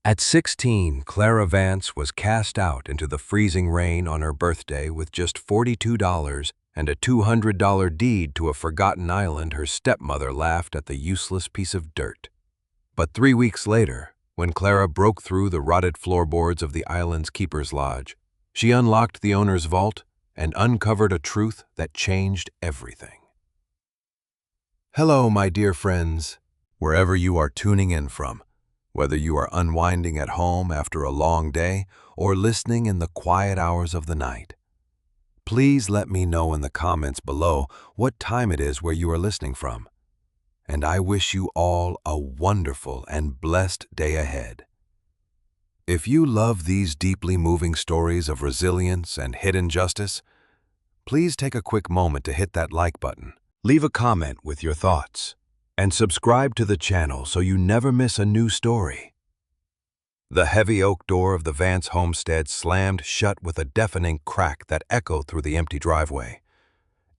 At 16, Clara Vance was cast out into the freezing rain on her birthday with just $42 and a $200 deed to a forgotten island her stepmother laughed at the useless piece of dirt. But 3 weeks later, when Clara broke through the rotted floorboards of the island's keeper's lodge, she unlocked the owner's vault and uncovered a truth that changed everything. Hello, my dear friends, wherever you are tuning in from. Whether you are unwinding at home after a long day or listening in the quiet hours of the night. Please let me know in the comments below what time it is where you are listening from. And I wish you all a wonderful and blessed day ahead. If you love these deeply moving stories of resilience and hidden justice, please take a quick moment to hit that like button, leave a comment with your thoughts, and subscribe to the channel so you never miss a new story. The heavy oak door of the Vance homestead slammed shut with a deafening crack that echoed through the empty driveway,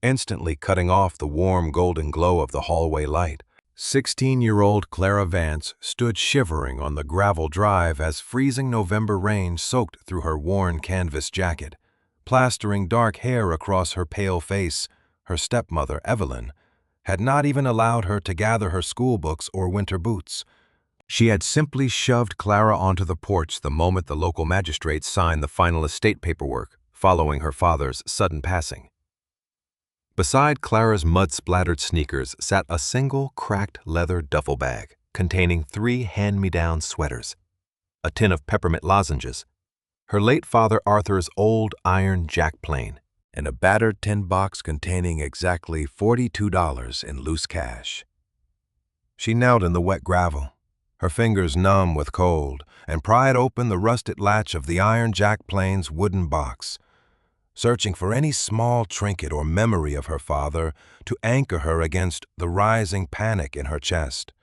instantly cutting off the warm golden glow of the hallway light. 16-year-old Clara Vance stood shivering on the gravel drive as freezing November rain soaked through her worn canvas jacket, plastering dark hair across her pale face. Her stepmother, Evelyn, had not even allowed her to gather her school books or winter boots. She had simply shoved Clara onto the porch the moment the local magistrate signed the final estate paperwork following her father's sudden passing. Beside Clara's mud-splattered sneakers sat a single cracked leather duffel bag containing 3 hand-me-down sweaters, a tin of peppermint lozenges, her late father Arthur's old iron jack plane, and a battered tin box containing exactly $42 in loose cash. She knelt in the wet gravel, her fingers numb with cold, and pried open the rusted latch of the iron jack plane's wooden box, searching for any small trinket or memory of her father to anchor her against the rising panic in her chest.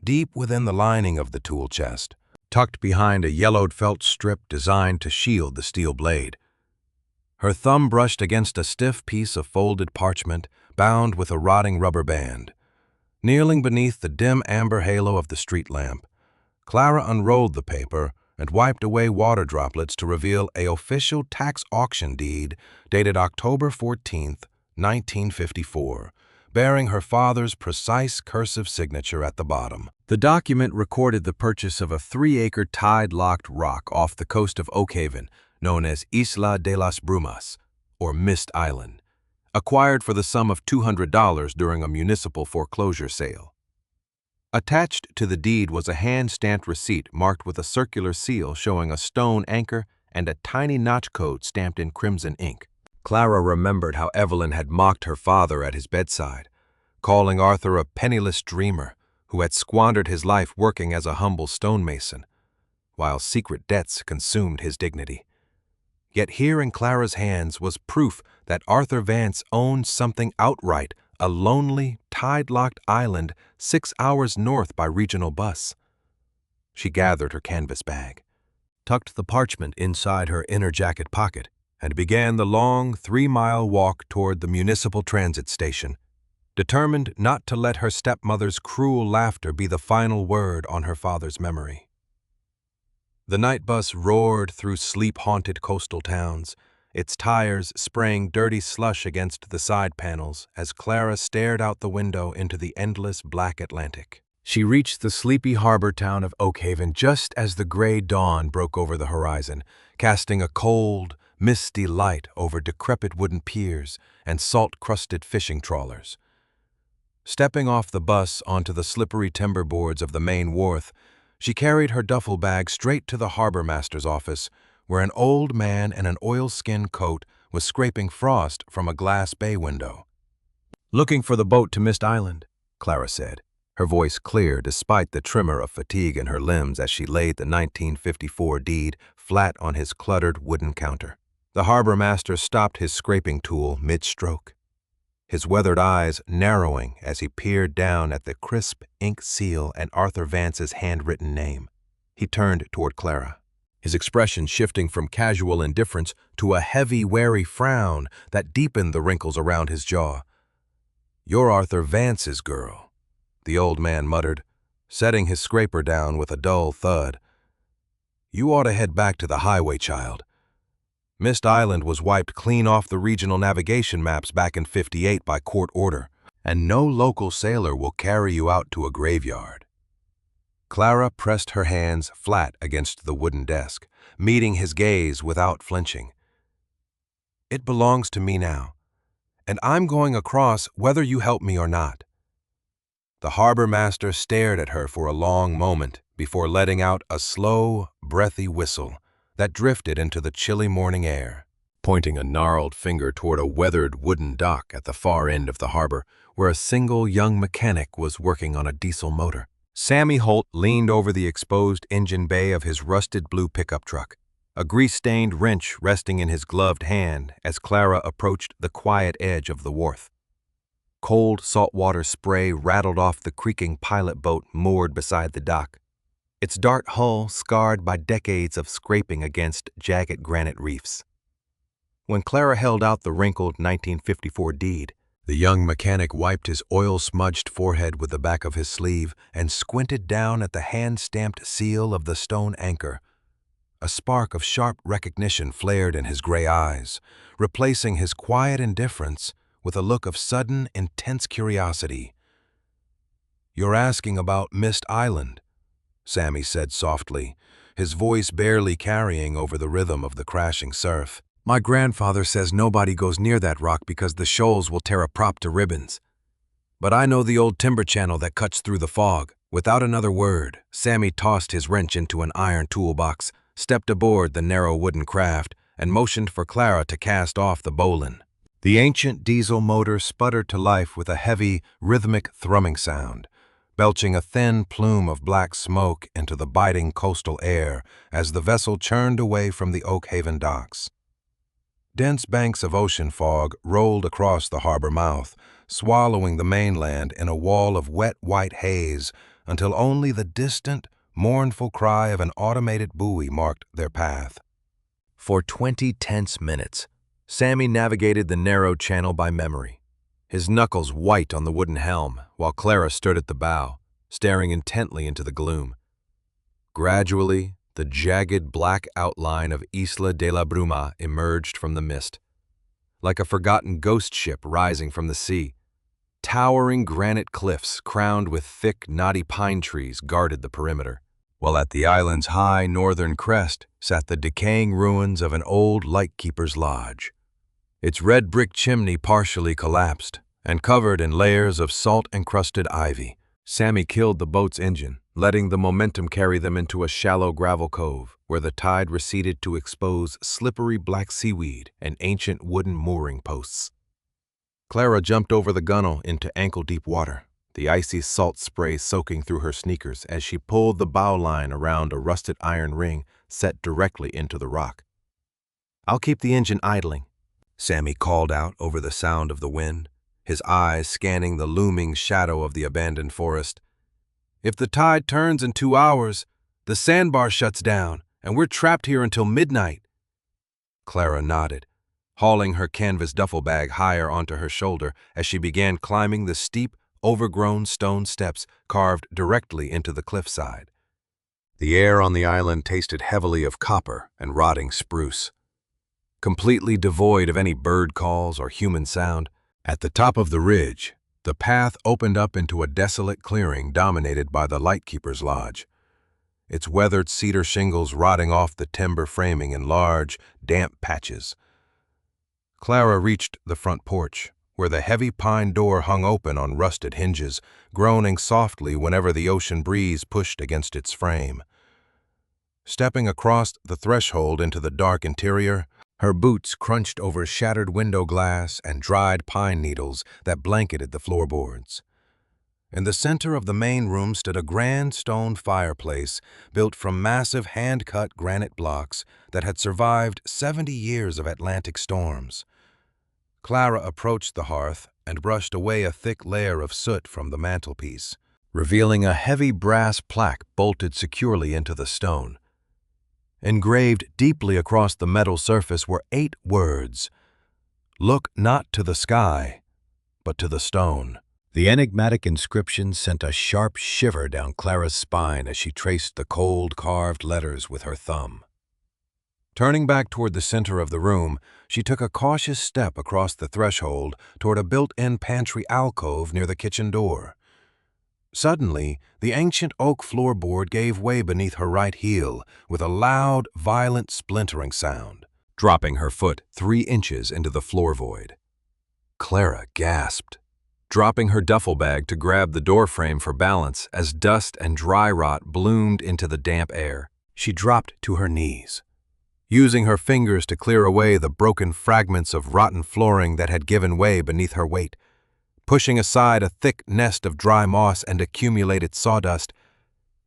Deep within the lining of the tool chest, tucked behind a yellowed felt strip designed to shield the steel blade, her thumb brushed against a stiff piece of folded parchment bound with a rotting rubber band. Kneeling beneath the dim amber halo of the street lamp, Clara unrolled the paper and wiped away water droplets to reveal an official tax auction deed dated October 14, 1954, bearing her father's precise cursive signature at the bottom. The document recorded the purchase of a 3-acre tide-locked rock off the coast of Oakhaven, known as Isla de las Brumas, or Mist Island, acquired for the sum of $200 during a municipal foreclosure sale. Attached to the deed was a hand-stamped receipt marked with a circular seal showing a stone anchor and a tiny notch code stamped in crimson ink. Clara remembered how Evelyn had mocked her father at his bedside, calling Arthur a penniless dreamer who had squandered his life working as a humble stonemason, while secret debts consumed his dignity. Yet here in Clara's hands was proof that Arthur Vance owned something outright, a lonely, tide-locked island 6 hours north by regional bus. She gathered her canvas bag, tucked the parchment inside her inner jacket pocket, and began the long 3-mile walk toward the municipal transit station, determined not to let her stepmother's cruel laughter be the final word on her father's memory. The night bus roared through sleep-haunted coastal towns, its tires spraying dirty slush against the side panels as Clara stared out the window into the endless black Atlantic. She reached the sleepy harbor town of Oakhaven just as the gray dawn broke over the horizon, casting a cold, misty light over decrepit wooden piers and salt-crusted fishing trawlers. Stepping off the bus onto the slippery timber boards of the main wharf, she carried her duffel bag straight to the harbor master's office, where an old man in an oilskin coat was scraping frost from a glass bay window. "Looking for the boat to Mist Island," Clara said, her voice clear despite the tremor of fatigue in her limbs as she laid the 1954 deed flat on his cluttered wooden counter. The harbor master stopped his scraping tool mid-stroke, his weathered eyes narrowing as he peered down at the crisp ink seal and Arthur Vance's handwritten name. He turned toward Clara, his expression shifting from casual indifference to a heavy, wary frown that deepened the wrinkles around his jaw. "You're Arthur Vance's girl," the old man muttered, setting his scraper down with a dull thud. "You ought to head back to the highway, child. Mist Island was wiped clean off the regional navigation maps back in '58 by court order, and no local sailor will carry you out to a graveyard." Clara pressed her hands flat against the wooden desk, meeting his gaze without flinching. "It belongs to me now, and I'm going across whether you help me or not." The harbor master stared at her for a long moment before letting out a slow, breathy whistle that drifted into the chilly morning air, pointing a gnarled finger toward a weathered wooden dock at the far end of the harbor where a single young mechanic was working on a diesel motor. Sammy Holt leaned over the exposed engine bay of his rusted blue pickup truck, a grease-stained wrench resting in his gloved hand as Clara approached the quiet edge of the wharf. Cold saltwater spray rattled off the creaking pilot boat moored beside the dock, its dark hull scarred by decades of scraping against jagged granite reefs. When Clara held out the wrinkled 1954 deed, the young mechanic wiped his oil-smudged forehead with the back of his sleeve and squinted down at the hand-stamped seal of the stone anchor. A spark of sharp recognition flared in his gray eyes, replacing his quiet indifference with a look of sudden, intense curiosity. "You're asking about Mist Island," Sammy said softly, his voice barely carrying over the rhythm of the crashing surf. "My grandfather says nobody goes near that rock because the shoals will tear a prop to ribbons. But I know the old timber channel that cuts through the fog." Without another word, Sammy tossed his wrench into an iron toolbox, stepped aboard the narrow wooden craft, and motioned for Clara to cast off the bowline. The ancient diesel motor sputtered to life with a heavy, rhythmic thrumming sound, belching a thin plume of black smoke into the biting coastal air as the vessel churned away from the Oak Haven docks. Dense banks of ocean fog rolled across the harbor mouth, swallowing the mainland in a wall of wet white haze until only the distant, mournful cry of an automated buoy marked their path. For 20 tense minutes, Sammy navigated the narrow channel by memory, his knuckles white on the wooden helm, while Clara stood at the bow, staring intently into the gloom. Gradually, the jagged black outline of Isla de la Bruma emerged from the mist, like a forgotten ghost ship rising from the sea. Towering granite cliffs crowned with thick, knotty pine trees guarded the perimeter, while at the island's high northern crest sat the decaying ruins of an old lightkeeper's lodge, its red brick chimney partially collapsed and covered in layers of salt-encrusted ivy. Sammy killed the boat's engine, letting the momentum carry them into a shallow gravel cove where the tide receded to expose slippery black seaweed and ancient wooden mooring posts. Clara jumped over the gunwale into ankle-deep water, the icy salt spray soaking through her sneakers as she pulled the bow line around a rusted iron ring set directly into the rock. "I'll keep the engine idling," Sammy called out over the sound of the wind, his eyes scanning the looming shadow of the abandoned forest. "If the tide turns in 2 hours, the sandbar shuts down, and we're trapped here until midnight." Clara nodded, hauling her canvas duffel bag higher onto her shoulder as she began climbing the steep, overgrown stone steps carved directly into the cliffside. The air on the island tasted heavily of copper and rotting spruce. Completely devoid of any bird calls or human sound, at the top of the ridge, the path opened up into a desolate clearing dominated by the lightkeeper's lodge, its weathered cedar shingles rotting off the timber framing in large, damp patches. Clara reached the front porch, where the heavy pine door hung open on rusted hinges, groaning softly whenever the ocean breeze pushed against its frame. Stepping across the threshold into the dark interior, her boots crunched over shattered window glass and dried pine needles that blanketed the floorboards. In the center of the main room stood a grand stone fireplace built from massive hand-cut granite blocks that had survived 70 years of Atlantic storms. Clara approached the hearth and brushed away a thick layer of soot from the mantelpiece, revealing a heavy brass plaque bolted securely into the stone. Engraved deeply across the metal surface were 8 words: "Look not to the sky, but to the stone." The enigmatic inscription sent a sharp shiver down Clara's spine as she traced the cold, carved letters with her thumb. Turning back toward the center of the room, she took a cautious step across the threshold toward a built-in pantry alcove near the kitchen door. Suddenly, the ancient oak floorboard gave way beneath her right heel with a loud, violent splintering sound, dropping her foot 3 inches into the floor void. Clara gasped, dropping her duffel bag to grab the doorframe for balance as dust and dry rot bloomed into the damp air. She dropped to her knees, using her fingers to clear away the broken fragments of rotten flooring that had given way beneath her weight. Pushing aside a thick nest of dry moss and accumulated sawdust,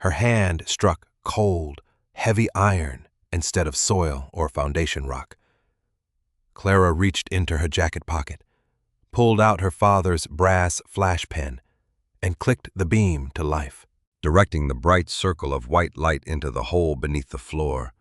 her hand struck cold, heavy iron instead of soil or foundation rock. Clara reached into her jacket pocket, pulled out her father's brass flash pen, and clicked the beam to life, directing the bright circle of white light into the hole beneath the floor.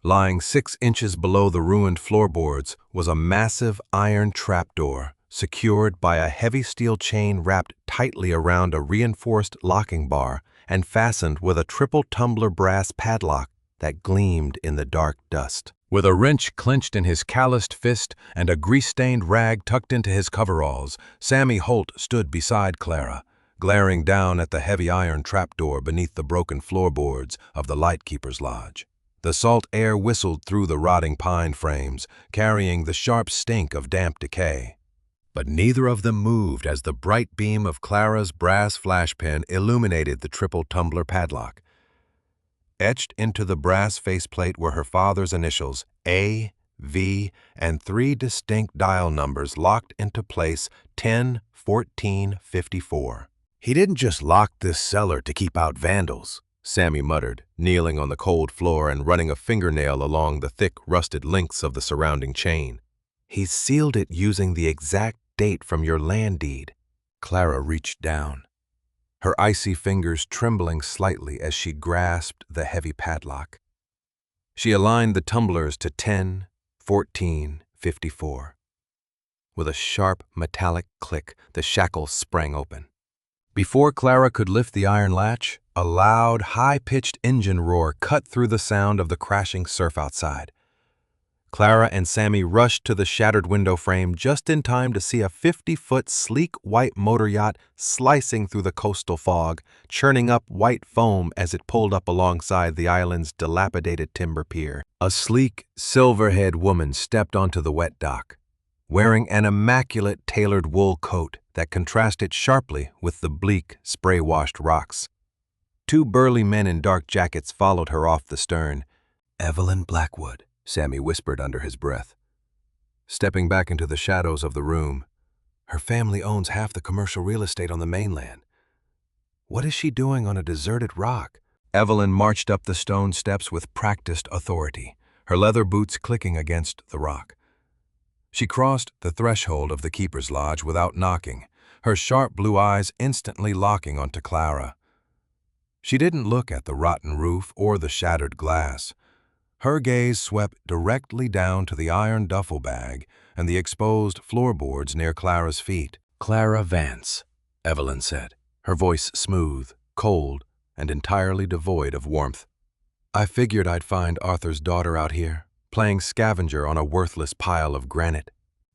Lying 6 inches below the ruined floorboards was a massive iron trapdoor, secured by a heavy steel chain wrapped tightly around a reinforced locking bar and fastened with a triple tumbler brass padlock that gleamed in the dark dust. With a wrench clenched in his calloused fist and a grease-stained rag tucked into his coveralls, Sammy Holt stood beside Clara, glaring down at the heavy iron trapdoor beneath the broken floorboards of the Lightkeeper's Lodge. The salt air whistled through the rotting pine frames, carrying the sharp stink of damp decay. But neither of them moved as the bright beam of Clara's brass flashpen illuminated the triple tumbler padlock. Etched into the brass faceplate were her father's initials, A, V, and 3 distinct dial numbers locked into place 10-14-54. "He didn't just lock this cellar to keep out vandals," Sammy muttered, kneeling on the cold floor and running a fingernail along the thick, rusted links of the surrounding chain. "He sealed it using the exact date from your land deed." Clara reached down, her icy fingers trembling slightly as she grasped the heavy padlock. She aligned the tumblers to 10-14-54. With a sharp, metallic click, the shackles sprang open. Before Clara could lift the iron latch, a loud, high-pitched engine roar cut through the sound of the crashing surf outside. Clara and Sammy rushed to the shattered window frame just in time to see a 50-foot sleek white motor yacht slicing through the coastal fog, churning up white foam as it pulled up alongside the island's dilapidated timber pier. A sleek, silver-haired woman stepped onto the wet dock, wearing an immaculate tailored wool coat that contrasted sharply with the bleak, spray-washed rocks. 2 burly men in dark jackets followed her off the stern. "Evelyn Blackwood," Sammy whispered under his breath. Stepping back into the shadows of the room, "Her family owns half the commercial real estate on the mainland. What is she doing on a deserted rock?" Evelyn marched up the stone steps with practiced authority, her leather boots clicking against the rock. She crossed the threshold of the Keeper's Lodge without knocking, her sharp blue eyes instantly locking onto Clara. She didn't look at the rotten roof or the shattered glass. Her gaze swept directly down to the iron duffel bag and the exposed floorboards near Clara's feet. "Clara Vance," Evelyn said, her voice smooth, cold, and entirely devoid of warmth. "I figured I'd find Arthur's daughter out here, playing scavenger on a worthless pile of granite."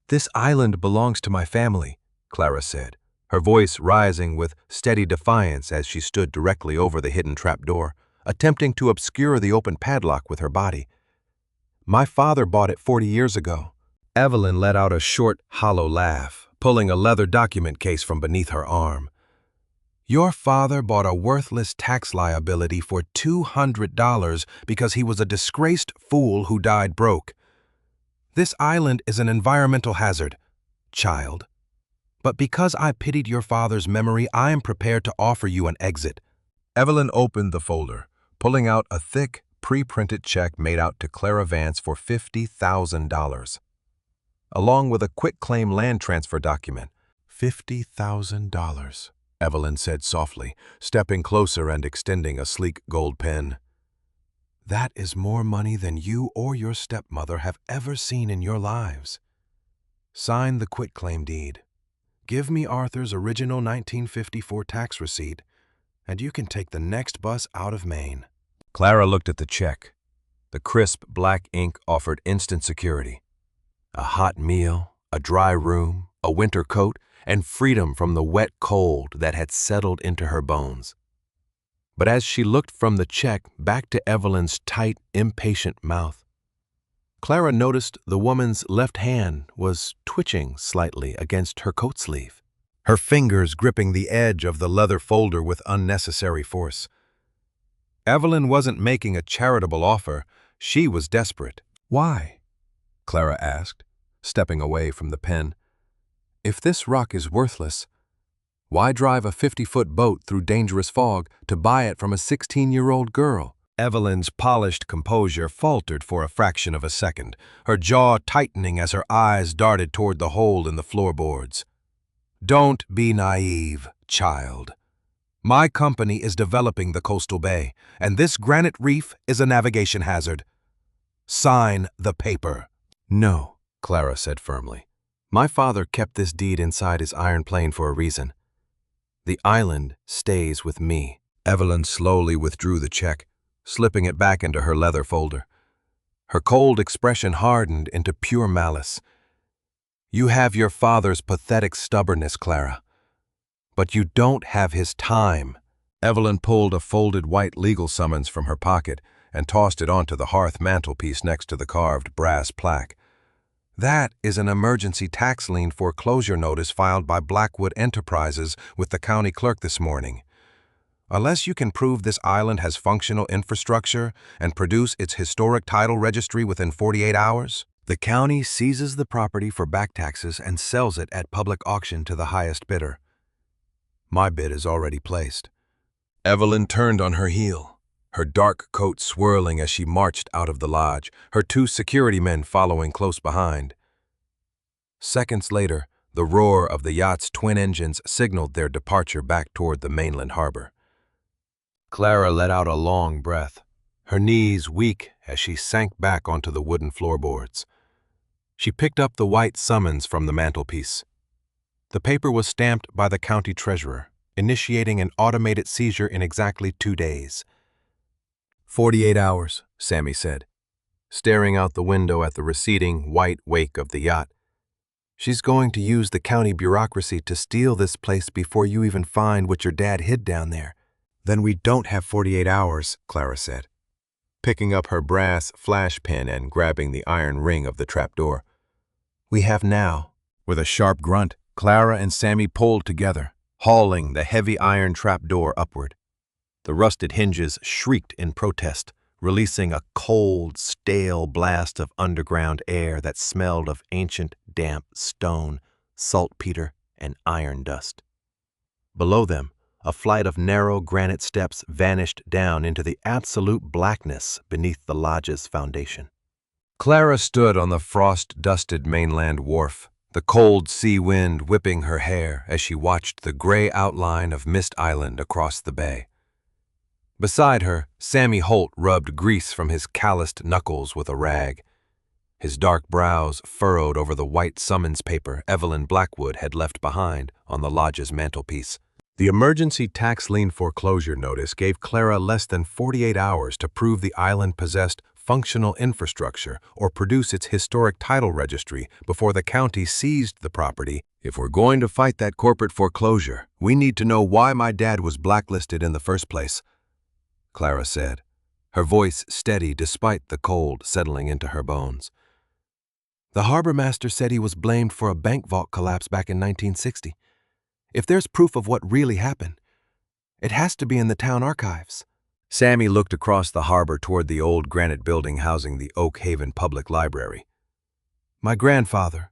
"This island belongs to my family," Clara said, her voice rising with steady defiance as she stood directly over the hidden trapdoor, attempting to obscure the open padlock with her body. "My father bought it 40 years ago." Evelyn let out a short, hollow laugh, pulling a leather document case from beneath her arm. "Your father bought a worthless tax liability for $200 because he was a disgraced fool who died broke. This island is an environmental hazard, child. But because I pitied your father's memory, I am prepared to offer you an exit." Evelyn opened the folder, pulling out a thick, pre-printed check made out to Clara Vance for $50,000, along with a quitclaim land transfer document. $50,000, Evelyn said softly, stepping closer and extending a sleek gold pen. "That is more money than you or your stepmother have ever seen in your lives. Sign the quitclaim deed. Give me Arthur's original 1954 tax receipt, and you can take the next bus out of Maine." Clara looked at the check. The crisp black ink offered instant security. A hot meal, a dry room, a winter coat, and freedom from the wet cold that had settled into her bones. But as she looked from the check back to Evelyn's tight, impatient mouth, Clara noticed the woman's left hand was twitching slightly against her coat sleeve, her fingers gripping the edge of the leather folder with unnecessary force. Evelyn wasn't making a charitable offer. She was desperate. "Why?" Clara asked, stepping away from the pen. "If this rock is worthless, why drive a 50-foot boat through dangerous fog to buy it from a 16-year-old girl?" Evelyn's polished composure faltered for a fraction of a second, her jaw tightening as her eyes darted toward the hole in the floorboards. "Don't be naive, child. My company is developing the coastal bay, and this granite reef is a navigation hazard. Sign the paper." "No," Clara said firmly. "My father kept this deed inside his iron plane for a reason. The island stays with me." Evelyn slowly withdrew the check, slipping it back into her leather folder. Her cold expression hardened into pure malice. "You have your father's pathetic stubbornness, Clara, but you don't have his time." Evelyn pulled a folded white legal summons from her pocket and tossed it onto the hearth mantelpiece next to the carved brass plaque. "That is an emergency tax lien foreclosure notice filed by Blackwood Enterprises with the county clerk this morning. Unless you can prove this island has functional infrastructure and produce its historic title registry within 48 hours, the county seizes the property for back taxes and sells it at public auction to the highest bidder. My bid is already placed." Evelyn turned on her heel, her dark coat swirling as she marched out of the lodge, her 2 security men following close behind. Seconds later, the roar of the yacht's twin engines signaled their departure back toward the mainland harbor. Clara let out a long breath, her knees weak as she sank back onto the wooden floorboards. She picked up the white summons from the mantelpiece. The paper was stamped by the county treasurer, initiating an automated seizure in exactly 2 days. 48 hours, Sammy said, staring out the window at the receding white wake of the yacht. "She's going to use the county bureaucracy to steal this place before you even find what your dad hid down there." "Then we don't have 48 hours, Clara said, picking up her brass flash pin and grabbing the iron ring of the trapdoor. "We have now." With a sharp grunt, Clara and Sammy pulled together, hauling the heavy iron trapdoor upward. The rusted hinges shrieked in protest, releasing a cold, stale blast of underground air that smelled of ancient, damp stone, saltpeter, and iron dust. Below them, a flight of narrow granite steps vanished down into the absolute blackness beneath the lodge's foundation. Clara stood on the frost-dusted mainland wharf, the cold sea wind whipping her hair as she watched the gray outline of Mist Island across the bay. Beside her, Sammy Holt rubbed grease from his calloused knuckles with a rag. His dark brows furrowed over the white summons paper Evelyn Blackwood had left behind on the lodge's mantelpiece. The emergency tax lien foreclosure notice gave Clara less than 48 hours to prove the island possessed functional infrastructure or produce its historic title registry before the county seized the property. "If we're going to fight that corporate foreclosure, we need to know why my dad was blacklisted in the first place," Clara said, her voice steady despite the cold settling into her bones. "The harbor master said he was blamed for a bank vault collapse back in 1960. If there's proof of what really happened, it has to be in the town archives." Sammy looked across the harbor toward the old granite building housing the Oak Haven Public Library. "My grandfather,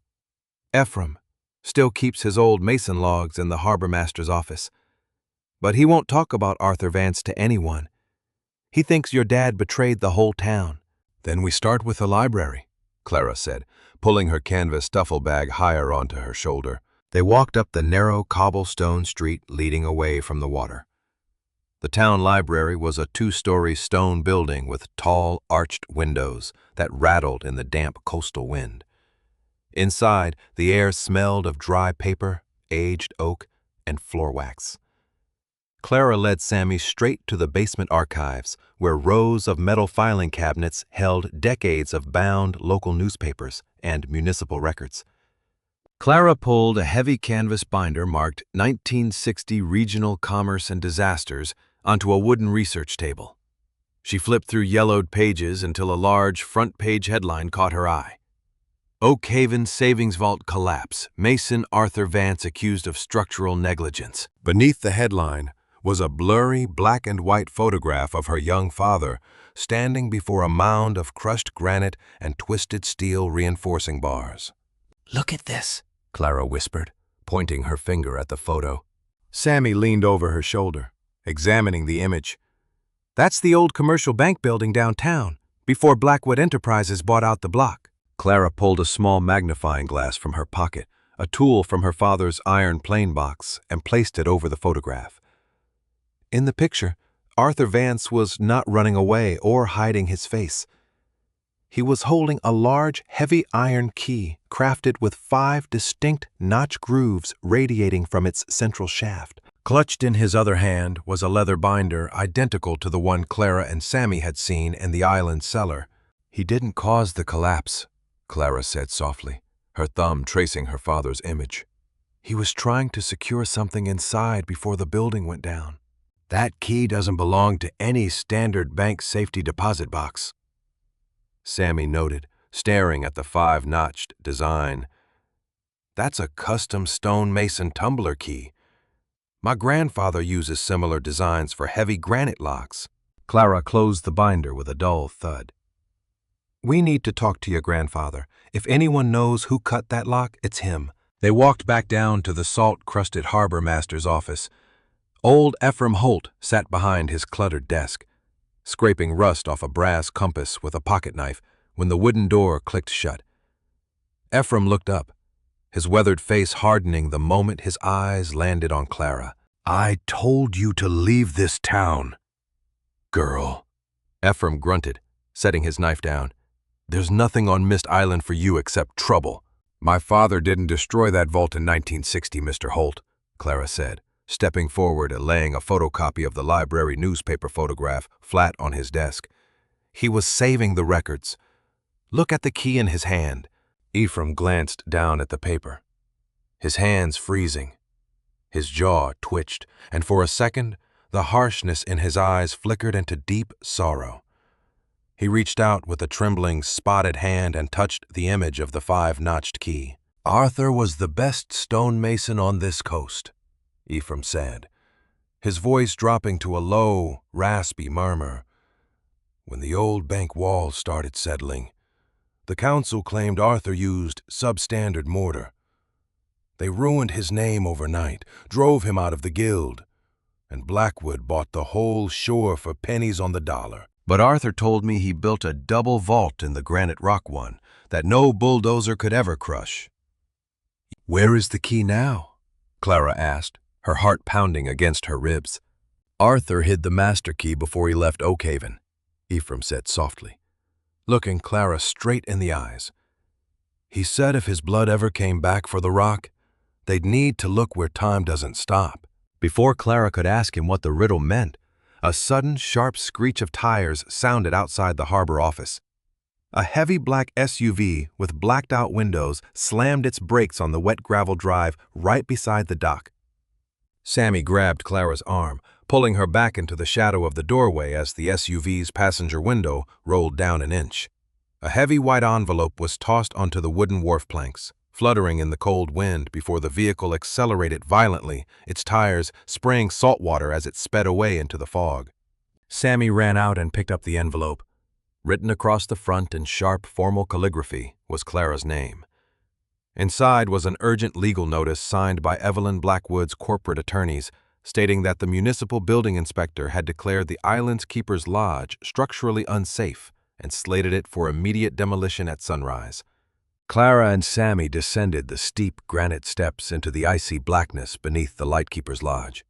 Ephraim, still keeps his old mason logs in the harbor master's office. But he won't talk about Arthur Vance to anyone. He thinks your dad betrayed the whole town." "Then we start with the library," Clara said, pulling her canvas duffel bag higher onto her shoulder. They walked up the narrow cobblestone street leading away from the water. The town library was a 2-story stone building with tall, arched windows that rattled in the damp coastal wind. Inside, the air smelled of dry paper, aged oak and floor wax. Clara led Sammy straight to the basement archives, where rows of metal filing cabinets held decades of bound local newspapers and municipal records. Clara pulled a heavy canvas binder marked 1960 Regional Commerce and Disasters onto a wooden research table. She flipped through yellowed pages until a large front-page headline caught her eye. Oak Haven Savings Vault Collapse. Mason Arthur Vance accused of structural negligence. Beneath the headline was a blurry black and white photograph of her young father standing before a mound of crushed granite and twisted steel reinforcing bars. "Look at this," Clara whispered, pointing her finger at the photo. Sammy leaned over her shoulder, examining the image. "That's the old commercial bank building downtown, before Blackwood Enterprises bought out the block." Clara pulled a small magnifying glass from her pocket, a tool from her father's iron plane box, and placed it over the photograph. In the picture, Arthur Vance was not running away or hiding his face. He was holding a large, heavy iron key crafted with 5 distinct notch grooves radiating from its central shaft. Clutched in his other hand was a leather binder identical to the one Clara and Sammy had seen in the island cellar. "He didn't cause the collapse," Clara said softly, her thumb tracing her father's image. "He was trying to secure something inside before the building went down. That key doesn't belong to any standard bank safety deposit box." Sammy noted, staring at the 5-notched design. "That's a custom stonemason tumbler key. My grandfather uses similar designs for heavy granite locks." Clara closed the binder with a dull thud. "We need to talk to your grandfather. If anyone knows who cut that lock, it's him." They walked back down to the salt-crusted harbor master's office. Old Ephraim Holt sat behind his cluttered desk, scraping rust off a brass compass with a pocket knife when the wooden door clicked shut. Ephraim looked up, his weathered face hardening the moment his eyes landed on Clara. "I told you to leave this town, girl." Ephraim grunted, setting his knife down. "There's nothing on Mist Island for you except trouble." "My father didn't destroy that vault in 1960, Mr. Holt," Clara said, stepping forward and laying a photocopy of the library newspaper photograph flat on his desk. "He was saving the records. Look at the key in his hand." Ephraim glanced down at the paper, his hands freezing. His jaw twitched, and for a second, the harshness in his eyes flickered into deep sorrow. He reached out with a trembling, spotted hand and touched the image of the 5-notched key. "Arthur was the best stonemason on this coast," Ephraim said, his voice dropping to a low, raspy murmur. "When the old bank walls started settling, the council claimed Arthur used substandard mortar. They ruined his name overnight, drove him out of the guild, and Blackwood bought the whole shore for pennies on the dollar. But Arthur told me he built a double vault in the granite rock one that no bulldozer could ever crush." "Where is the key now?" Clara asked, her heart pounding against her ribs. "Arthur hid the master key before he left Oak Haven," Ephraim said softly, looking Clara straight in the eyes. "He said if his blood ever came back for the rock, they'd need to look where time doesn't stop." Before Clara could ask him what the riddle meant, a sudden, sharp screech of tires sounded outside the harbor office. A heavy black SUV with blacked-out windows slammed its brakes on the wet gravel drive right beside the dock. Sammy grabbed Clara's arm, pulling her back into the shadow of the doorway as the SUV's passenger window rolled down an inch. A heavy white envelope was tossed onto the wooden wharf planks, fluttering in the cold wind before the vehicle accelerated violently, its tires spraying salt water as it sped away into the fog. Sammy ran out and picked up the envelope. Written across the front in sharp, formal calligraphy was Clara's name. Inside was an urgent legal notice signed by Evelyn Blackwood's corporate attorneys, stating that the municipal building inspector had declared the island's keeper's lodge structurally unsafe and slated it for immediate demolition at sunrise. Clara and Sammy descended the steep granite steps into the icy blackness beneath the lightkeeper's lodge,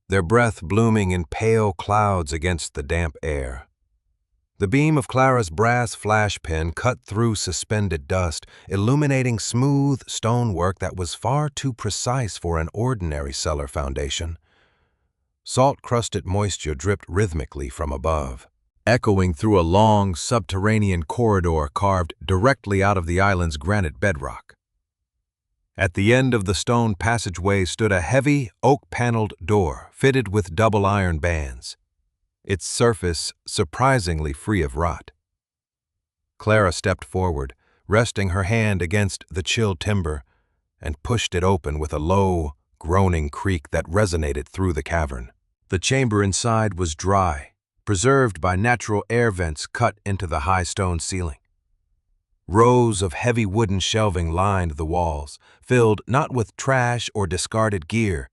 their breath blooming in pale clouds against the damp air. The beam of Clara's brass flash pen cut through suspended dust, illuminating smooth stonework that was far too precise for an ordinary cellar foundation. Salt-crusted moisture dripped rhythmically from above, echoing through a long subterranean corridor carved directly out of the island's granite bedrock. At the end of the stone passageway stood a heavy, oak-paneled door fitted with double iron bands, its surface surprisingly free of rot. Clara stepped forward, resting her hand against the chill timber, and pushed it open with a low, groaning creak that resonated through the cavern. The chamber inside was dry, preserved by natural air vents cut into the high stone ceiling. Rows of heavy wooden shelving lined the walls, filled not with trash or discarded gear,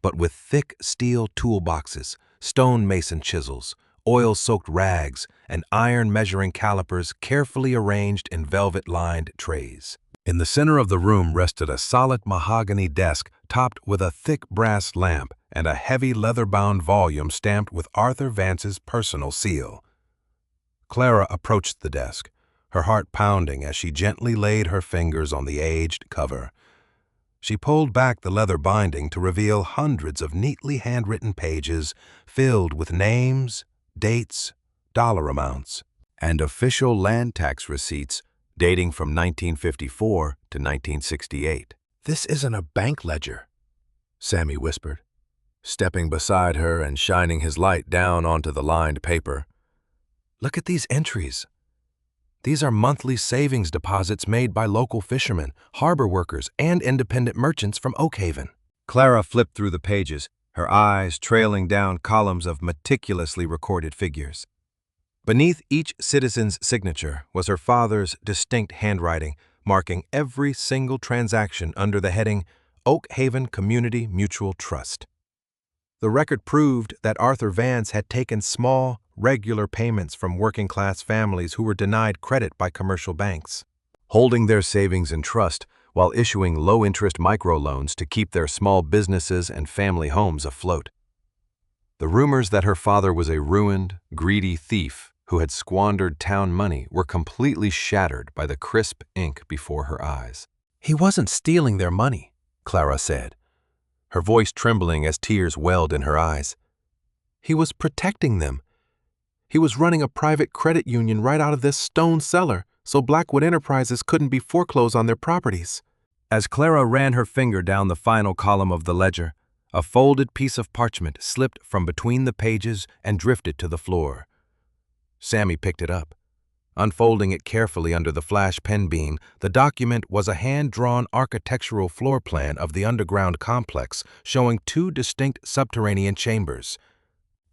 but with thick steel toolboxes, stonemason chisels, oil-soaked rags, and iron measuring calipers carefully arranged in velvet-lined trays. In the center of the room rested a solid mahogany desk topped with a thick brass lamp and a heavy leather-bound volume stamped with Arthur Vance's personal seal. Clara approached the desk, her heart pounding as she gently laid her fingers on the aged cover. She pulled back the leather binding to reveal hundreds of neatly handwritten pages filled with names, dates, dollar amounts, and official land tax receipts dating from 1954 to 1968. "This isn't a bank ledger," Sammy whispered, stepping beside her and shining his light down onto the lined paper. "Look at these entries. These are monthly savings deposits made by local fishermen, harbor workers, and independent merchants from Oak Haven." Clara flipped through the pages, her eyes trailing down columns of meticulously recorded figures. Beneath each citizen's signature was her father's distinct handwriting, marking every single transaction under the heading Oak Haven Community Mutual Trust. The record proved that Arthur Vance had taken small, regular payments from working-class families who were denied credit by commercial banks, holding their savings in trust while issuing low-interest microloans to keep their small businesses and family homes afloat. The rumors that her father was a ruined, greedy thief who had squandered town money were completely shattered by the crisp ink before her eyes. "He wasn't stealing their money," Clara said, her voice trembling as tears welled in her eyes. "He was protecting them. He was running a private credit union right out of this stone cellar so Blackwood Enterprises couldn't be foreclosed on their properties." As Clara ran her finger down the final column of the ledger, a folded piece of parchment slipped from between the pages and drifted to the floor. Sammy picked it up. Unfolding it carefully under the flash pen beam, the document was a hand-drawn architectural floor plan of the underground complex showing two distinct subterranean chambers.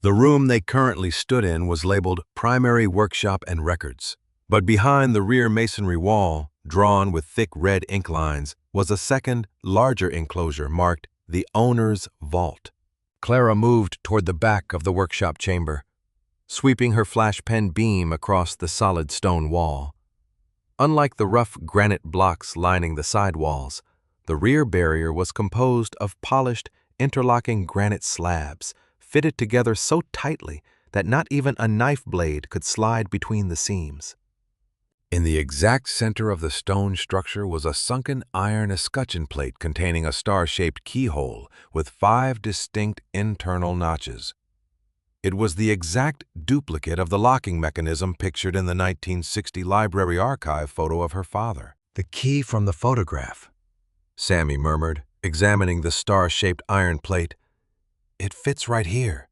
The room they currently stood in was labeled Primary Workshop and Records, but behind the rear masonry wall, drawn with thick red ink lines, was a second, larger enclosure marked The Owner's Vault. Clara moved toward the back of the workshop chamber, sweeping her flash pen beam across the solid stone wall. Unlike the rough granite blocks lining the side walls, the rear barrier was composed of polished, interlocking granite slabs, fitted together so tightly that not even a knife blade could slide between the seams. In the exact center of the stone structure was a sunken iron escutcheon plate containing a star-shaped keyhole with 5 distinct internal notches. It was the exact duplicate of the locking mechanism pictured in the 1960 library archive photo of her father. "The key from the photograph," Sammy murmured, examining the star-shaped iron plate. "It fits right here.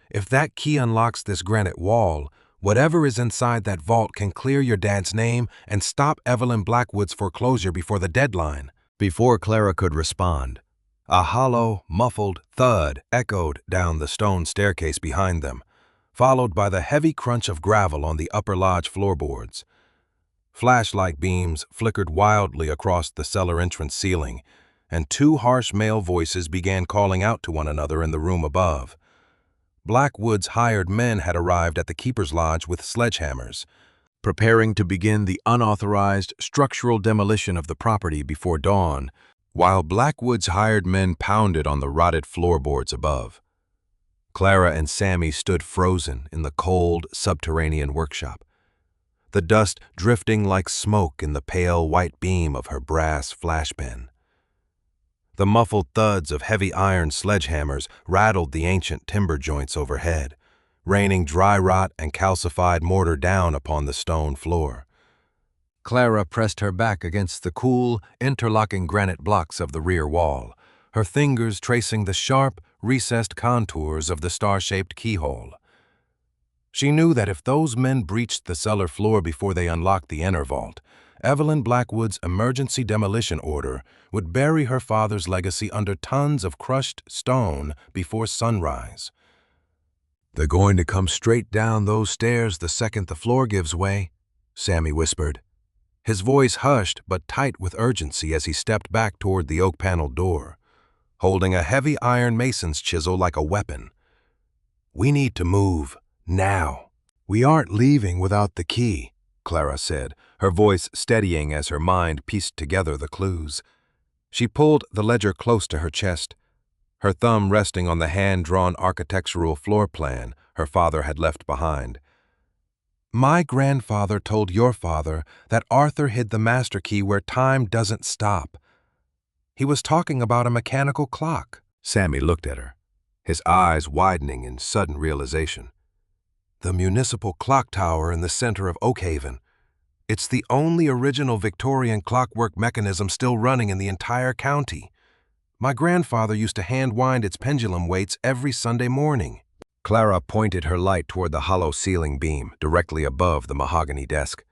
If that key unlocks this granite wall, whatever is inside that vault can clear your dad's name and stop Evelyn Blackwood's foreclosure before the deadline." Before Clara could respond, a hollow, muffled thud echoed down the stone staircase behind them, followed by the heavy crunch of gravel on the upper lodge floorboards. Flashlight beams flickered wildly across the cellar entrance ceiling, and 2 harsh male voices began calling out to one another in the room above. Blackwood's hired men had arrived at the keeper's lodge with sledgehammers, preparing to begin the unauthorized structural demolition of the property before dawn, while Blackwood's hired men pounded on the rotted floorboards above. Clara and Sammy stood frozen in the cold, subterranean workshop, the dust drifting like smoke in the pale white beam of her brass flashpen. The muffled thuds of heavy iron sledgehammers rattled the ancient timber joints overhead, raining dry rot and calcified mortar down upon the stone floor. Clara pressed her back against the cool, interlocking granite blocks of the rear wall, her fingers tracing the sharp, recessed contours of the star-shaped keyhole. She knew that if those men breached the cellar floor before they unlocked the inner vault, Evelyn Blackwood's emergency demolition order would bury her father's legacy under tons of crushed stone before sunrise. "They're going to come straight down those stairs the second the floor gives way," Sammy whispered, his voice hushed but tight with urgency as he stepped back toward the oak-paneled door, holding a heavy iron mason's chisel like a weapon. "We need to move, now." "We aren't leaving without the key," Clara said, her voice steadying as her mind pieced together the clues. She pulled the ledger close to her chest, her thumb resting on the hand-drawn architectural floor plan her father had left behind. "My grandfather told your father that Arthur hid the master key where time doesn't stop. He was talking about a mechanical clock." Sammy looked at her, his eyes widening in sudden realization. "The municipal clock tower in the center of Oakhaven. It's the only original Victorian clockwork mechanism still running in the entire county. My grandfather used to hand-wind its pendulum weights every Sunday morning." Clara pointed her light toward the hollow ceiling beam directly above the mahogany desk.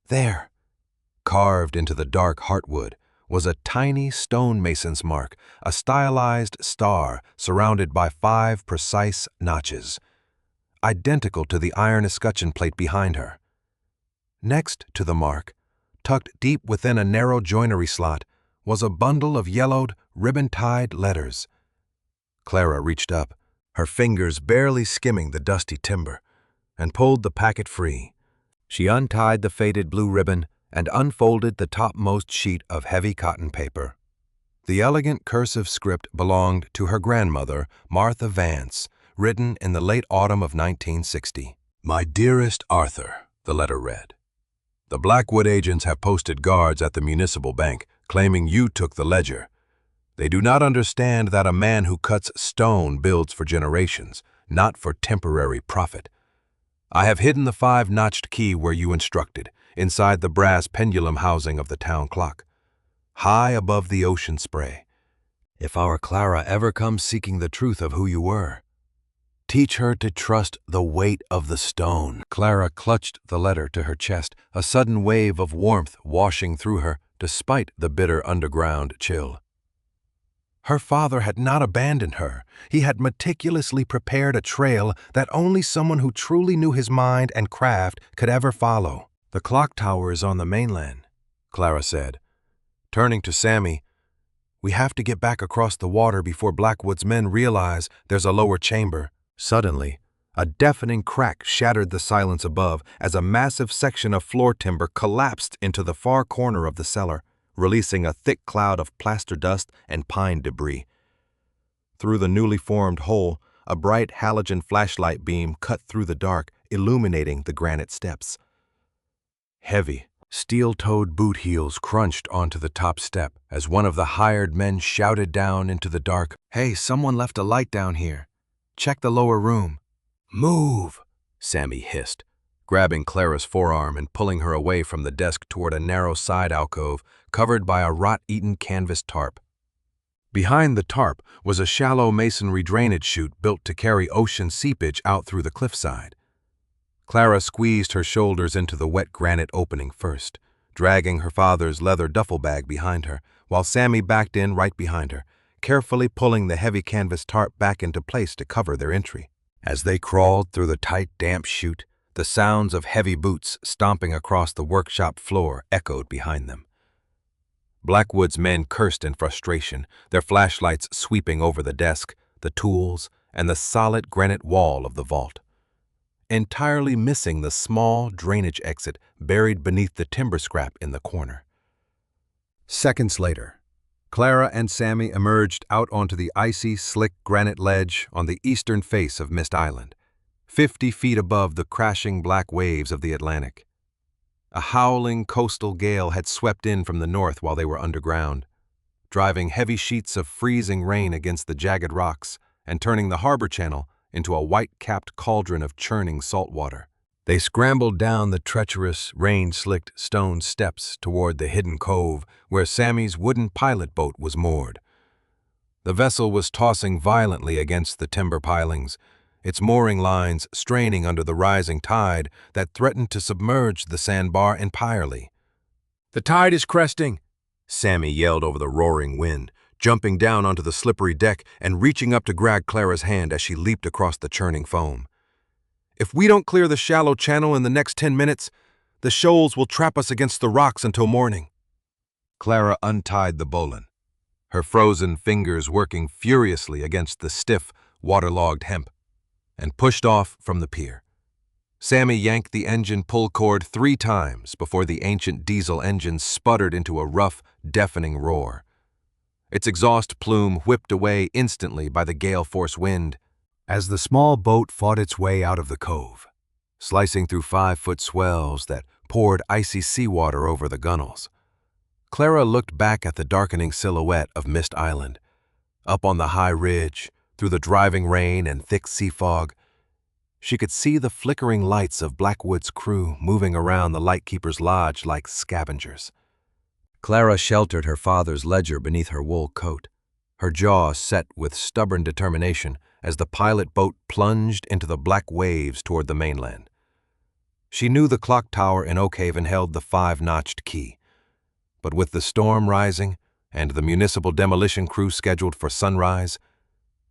There, carved into the dark heartwood, was a tiny stonemason's mark, a stylized star surrounded by 5 precise notches, identical to the iron escutcheon plate behind her. Next to the mark, tucked deep within a narrow joinery slot, was a bundle of yellowed, ribbon-tied letters. Clara reached up, her fingers barely skimming the dusty timber, and pulled the packet free. She untied the faded blue ribbon and unfolded the topmost sheet of heavy cotton paper. The elegant cursive script belonged to her grandmother, Martha Vance, written in the late autumn of 1960. "My dearest Arthur," the letter read. "The Blackwood agents have posted guards at the municipal bank, claiming you took the ledger. They do not understand that a man who cuts stone builds for generations, not for temporary profit. I have hidden the 5-notched key where you instructed, inside the brass pendulum housing of the town clock, high above the ocean spray. If our Clara ever comes seeking the truth of who you were, teach her to trust the weight of the stone." Clara clutched the letter to her chest, a sudden wave of warmth washing through her despite the bitter underground chill. Her father had not abandoned her. He had meticulously prepared a trail that only someone who truly knew his mind and craft could ever follow. "The clock tower is on the mainland," Clara said. Turning to Sammy, "We have to get back across the water before Blackwood's men realize there's a lower chamber." Suddenly, a deafening crack shattered the silence above as a massive section of floor timber collapsed into the far corner of the cellar, releasing a thick cloud of plaster dust and pine debris. Through the newly formed hole, a bright halogen flashlight beam cut through the dark, illuminating the granite steps. Heavy, steel-toed boot heels crunched onto the top step as one of the hired men shouted down into the dark, "Hey, someone left a light down here. Check the lower room." "Move," Sammy hissed, grabbing Clara's forearm and pulling her away from the desk toward a narrow side alcove covered by a rot-eaten canvas tarp. Behind the tarp was a shallow masonry drainage chute built to carry ocean seepage out through the cliffside. Clara squeezed her shoulders into the wet granite opening first, dragging her father's leather duffel bag behind her, while Sammy backed in right behind her, carefully pulling the heavy canvas tarp back into place to cover their entry. As they crawled through the tight, damp chute, the sounds of heavy boots stomping across the workshop floor echoed behind them. Blackwood's men cursed in frustration, their flashlights sweeping over the desk, the tools, and the solid granite wall of the vault, entirely missing the small drainage exit buried beneath the timber scrap in the corner. Seconds later, Clara and Sammy emerged out onto the icy, slick granite ledge on the eastern face of Mist Island, 50 feet above the crashing black waves of the Atlantic. A howling coastal gale had swept in from the north while they were underground, driving heavy sheets of freezing rain against the jagged rocks and turning the harbor channel into a white-capped cauldron of churning salt water. They scrambled down the treacherous, rain-slicked stone steps toward the hidden cove where Sammy's wooden pilot boat was moored. The vessel was tossing violently against the timber pilings, its mooring lines straining under the rising tide that threatened to submerge the sandbar entirely. "The tide is cresting," Sammy yelled over the roaring wind, jumping down onto the slippery deck and reaching up to grab Clara's hand as she leaped across the churning foam. "If we don't clear the shallow channel in the next 10 minutes, the shoals will trap us against the rocks until morning." Clara untied the bowline, her frozen fingers working furiously against the stiff, waterlogged hemp, and pushed off from the pier. Sammy yanked the engine pull cord 3 times before the ancient diesel engine sputtered into a rough, deafening roar. Its exhaust plume whipped away instantly by the gale-force wind as the small boat fought its way out of the cove, slicing through 5-foot swells that poured icy seawater over the gunnels. Clara looked back at the darkening silhouette of Mist Island. Up on the high ridge, through the driving rain and thick sea fog, she could see the flickering lights of Blackwood's crew moving around the lightkeeper's lodge like scavengers. Clara sheltered her father's ledger beneath her wool coat, her jaw set with stubborn determination as the pilot boat plunged into the black waves toward the mainland. She knew the clock tower in Oakhaven held the 5-notched key, but with the storm rising and the municipal demolition crew scheduled for sunrise,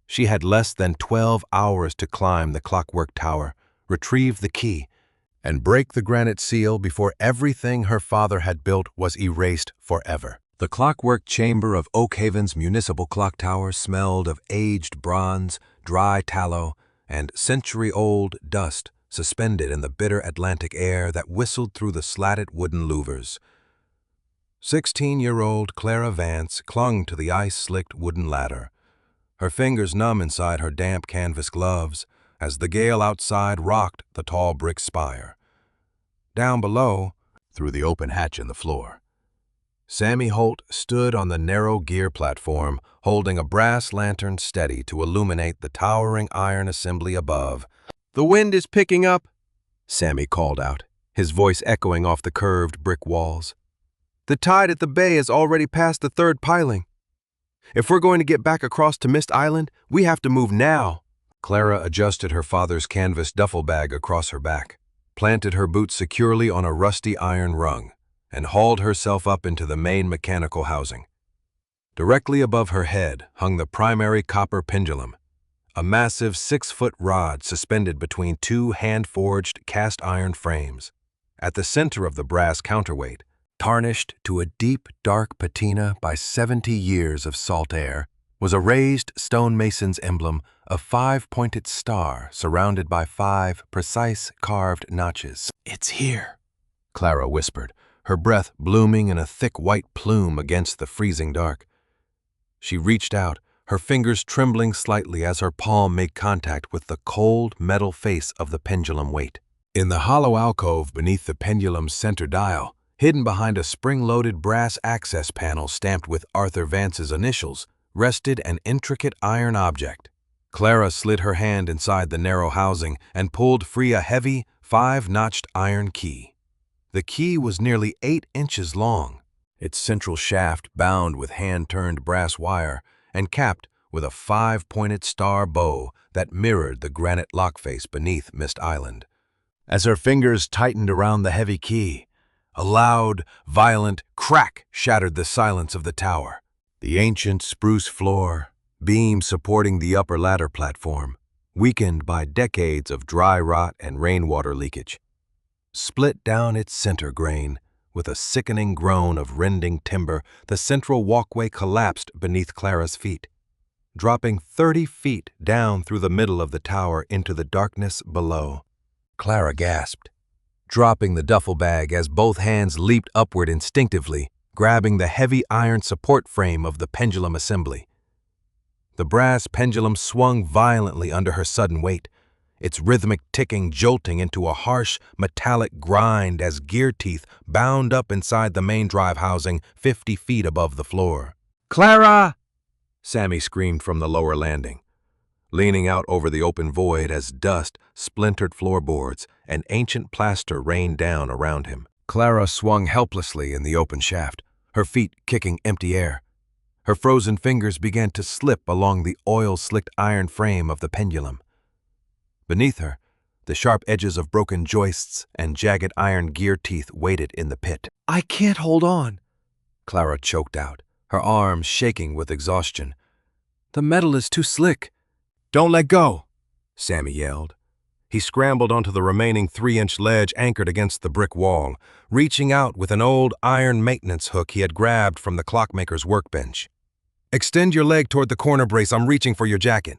she had less than 12 hours to climb the clockwork tower, retrieve the key, and break the granite seal before everything her father had built was erased forever. The clockwork chamber of Oakhaven's municipal clock tower smelled of aged bronze, dry tallow, and century-old dust suspended in the bitter Atlantic air that whistled through the slatted wooden louvers. 16-year-old Clara Vance clung to the ice-slicked wooden ladder, her fingers numb inside her damp canvas gloves as the gale outside rocked the tall brick spire. Down below, through the open hatch in the floor, Sammy Holt stood on the narrow gear platform, holding a brass lantern steady to illuminate the towering iron assembly above. "The wind is picking up," Sammy called out, his voice echoing off the curved brick walls. "The tide at the bay has already passed the 3rd piling. If we're going to get back across to Mist Island, we have to move now." Clara adjusted her father's canvas duffel bag across her back, planted her boots securely on a rusty iron rung, and hauled herself up into the main mechanical housing. Directly above her head hung the primary copper pendulum, a massive 6-foot rod suspended between 2 hand-forged cast-iron frames. At the center of the brass counterweight, tarnished to a deep, dark patina by 70 years of salt air, was a raised stonemason's emblem, a 5-pointed star surrounded by 5 precise carved notches. "It's here," Clara whispered, her breath blooming in a thick white plume against the freezing dark. She reached out, her fingers trembling slightly as her palm made contact with the cold metal face of the pendulum weight. In the hollow alcove beneath the pendulum's center dial, hidden behind a spring-loaded brass access panel stamped with Arthur Vance's initials, rested an intricate iron object. Clara slid her hand inside the narrow housing and pulled free a heavy, 5-notched iron key. The key was nearly 8 inches long, its central shaft bound with hand-turned brass wire and capped with a 5-pointed star bow that mirrored the granite lock face beneath Mist Island. As her fingers tightened around the heavy key, a loud, violent crack shattered the silence of the tower. The ancient spruce floor, beam supporting the upper ladder platform, weakened by decades of dry rot and rainwater leakage, split down its center grain. With a sickening groan of rending timber, the central walkway collapsed beneath Clara's feet, dropping 30 feet down through the middle of the tower into the darkness below. Clara gasped, dropping the duffel bag as both hands leaped upward instinctively, grabbing the heavy iron support frame of the pendulum assembly. The brass pendulum swung violently under her sudden weight, its rhythmic ticking jolting into a harsh, metallic grind as gear teeth bound up inside the main drive housing 50 feet above the floor. "Clara!" Sammy screamed from the lower landing, leaning out over the open void as dust, splintered floorboards, and ancient plaster rained down around him. Clara swung helplessly in the open shaft, her feet kicking empty air. Her frozen fingers began to slip along the oil-slicked iron frame of the pendulum. Beneath her, the sharp edges of broken joists and jagged iron gear teeth waited in the pit. "I can't hold on," Clara choked out, her arms shaking with exhaustion. "The metal is too slick." "Don't let go," Sammy yelled. He scrambled onto the remaining 3-inch ledge anchored against the brick wall, reaching out with an old iron maintenance hook he had grabbed from the clockmaker's workbench. "Extend your leg toward the corner brace. I'm reaching for your jacket."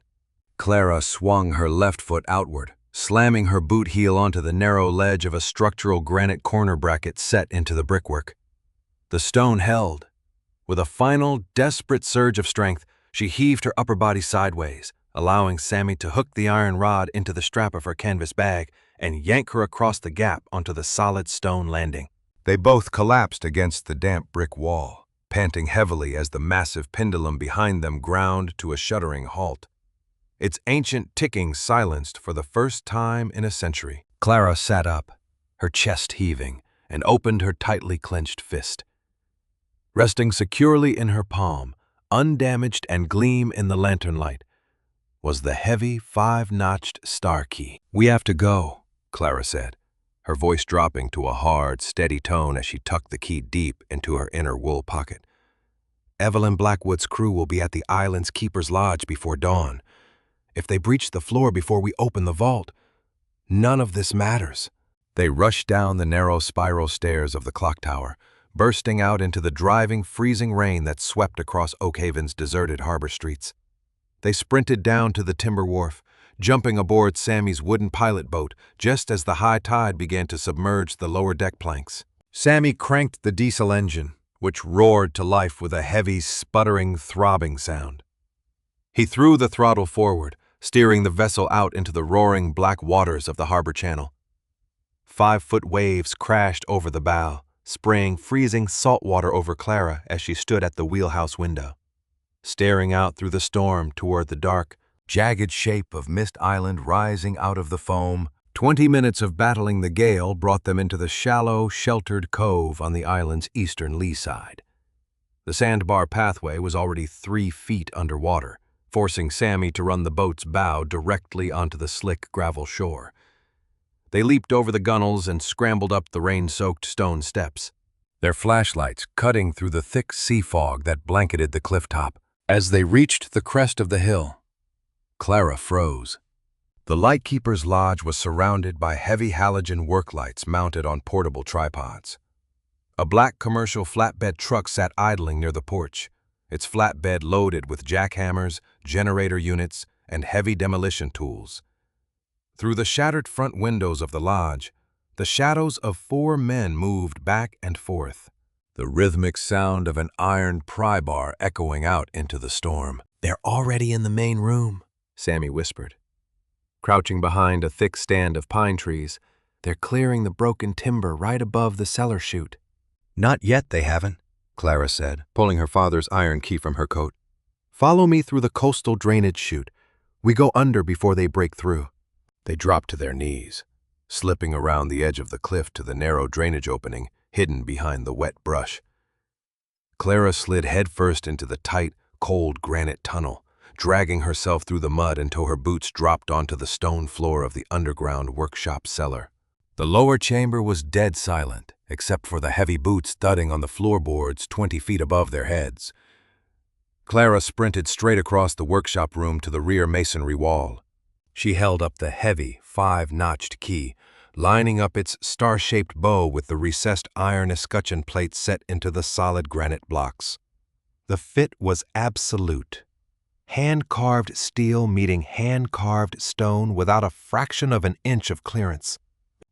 Clara swung her left foot outward, slamming her boot heel onto the narrow ledge of a structural granite corner bracket set into the brickwork. The stone held. With a final, desperate surge of strength, she heaved her upper body sideways, allowing Sammy to hook the iron rod into the strap of her canvas bag and yank her across the gap onto the solid stone landing. They both collapsed against the damp brick wall, panting heavily as the massive pendulum behind them ground to a shuddering halt. Its ancient ticking silenced for the first time in a century. Clara sat up, her chest heaving, and opened her tightly clenched fist. Resting securely in her palm, undamaged and gleam in the lantern light, was the heavy 5-notched star key. "We have to go," Clara said, her voice dropping to a hard, steady tone as she tucked the key deep into her inner wool pocket. "Evelyn Blackwood's crew will be at the island's keeper's lodge before dawn. If they breach the floor before we open the vault, none of this matters." They rushed down the narrow spiral stairs of the clock tower, bursting out into the driving, freezing rain that swept across Oakhaven's deserted harbor streets. They sprinted down to the timber wharf, jumping aboard Sammy's wooden pilot boat just as the high tide began to submerge the lower deck planks. Sammy cranked the diesel engine, which roared to life with a heavy, sputtering, throbbing sound. He threw the throttle forward, steering the vessel out into the roaring black waters of the harbor channel. 5-foot waves crashed over the bow, spraying freezing salt water over Clara as she stood at the wheelhouse window, staring out through the storm toward the dark, jagged shape of Mist Island rising out of the foam. 20 minutes of battling the gale brought them into the shallow, sheltered cove on the island's eastern lee side. The sandbar pathway was already 3 feet underwater, forcing Sammy to run the boat's bow directly onto the slick gravel shore. They leaped over the gunnels and scrambled up the rain-soaked stone steps, their flashlights cutting through the thick sea fog that blanketed the cliff top. As they reached the crest of the hill, Clara froze. The lightkeeper's lodge was surrounded by heavy halogen work lights mounted on portable tripods. A black commercial flatbed truck sat idling near the porch, its flatbed loaded with jackhammers, generator units, and heavy demolition tools. Through the shattered front windows of the lodge, the shadows of 4 men moved back and forth, the rhythmic sound of an iron pry bar echoing out into the storm. "They're already in the main room," Sammy whispered. Crouching behind a thick stand of pine trees, they're clearing the broken timber right above the cellar chute. "Not yet, they haven't," Clara said, pulling her father's iron key from her coat. "Follow me through the coastal drainage chute. We go under before they break through." They dropped to their knees, slipping around the edge of the cliff to the narrow drainage opening hidden behind the wet brush. Clara slid headfirst into the tight, cold granite tunnel, dragging herself through the mud until her boots dropped onto the stone floor of the underground workshop cellar. The lower chamber was dead silent, except for the heavy boots thudding on the floorboards 20 feet above their heads. Clara sprinted straight across the workshop room to the rear masonry wall. She held up the heavy, 5-notched key, lining up its star-shaped bow with the recessed iron escutcheon plate set into the solid granite blocks. The fit was absolute. Hand-carved steel meeting hand-carved stone without a fraction of an inch of clearance.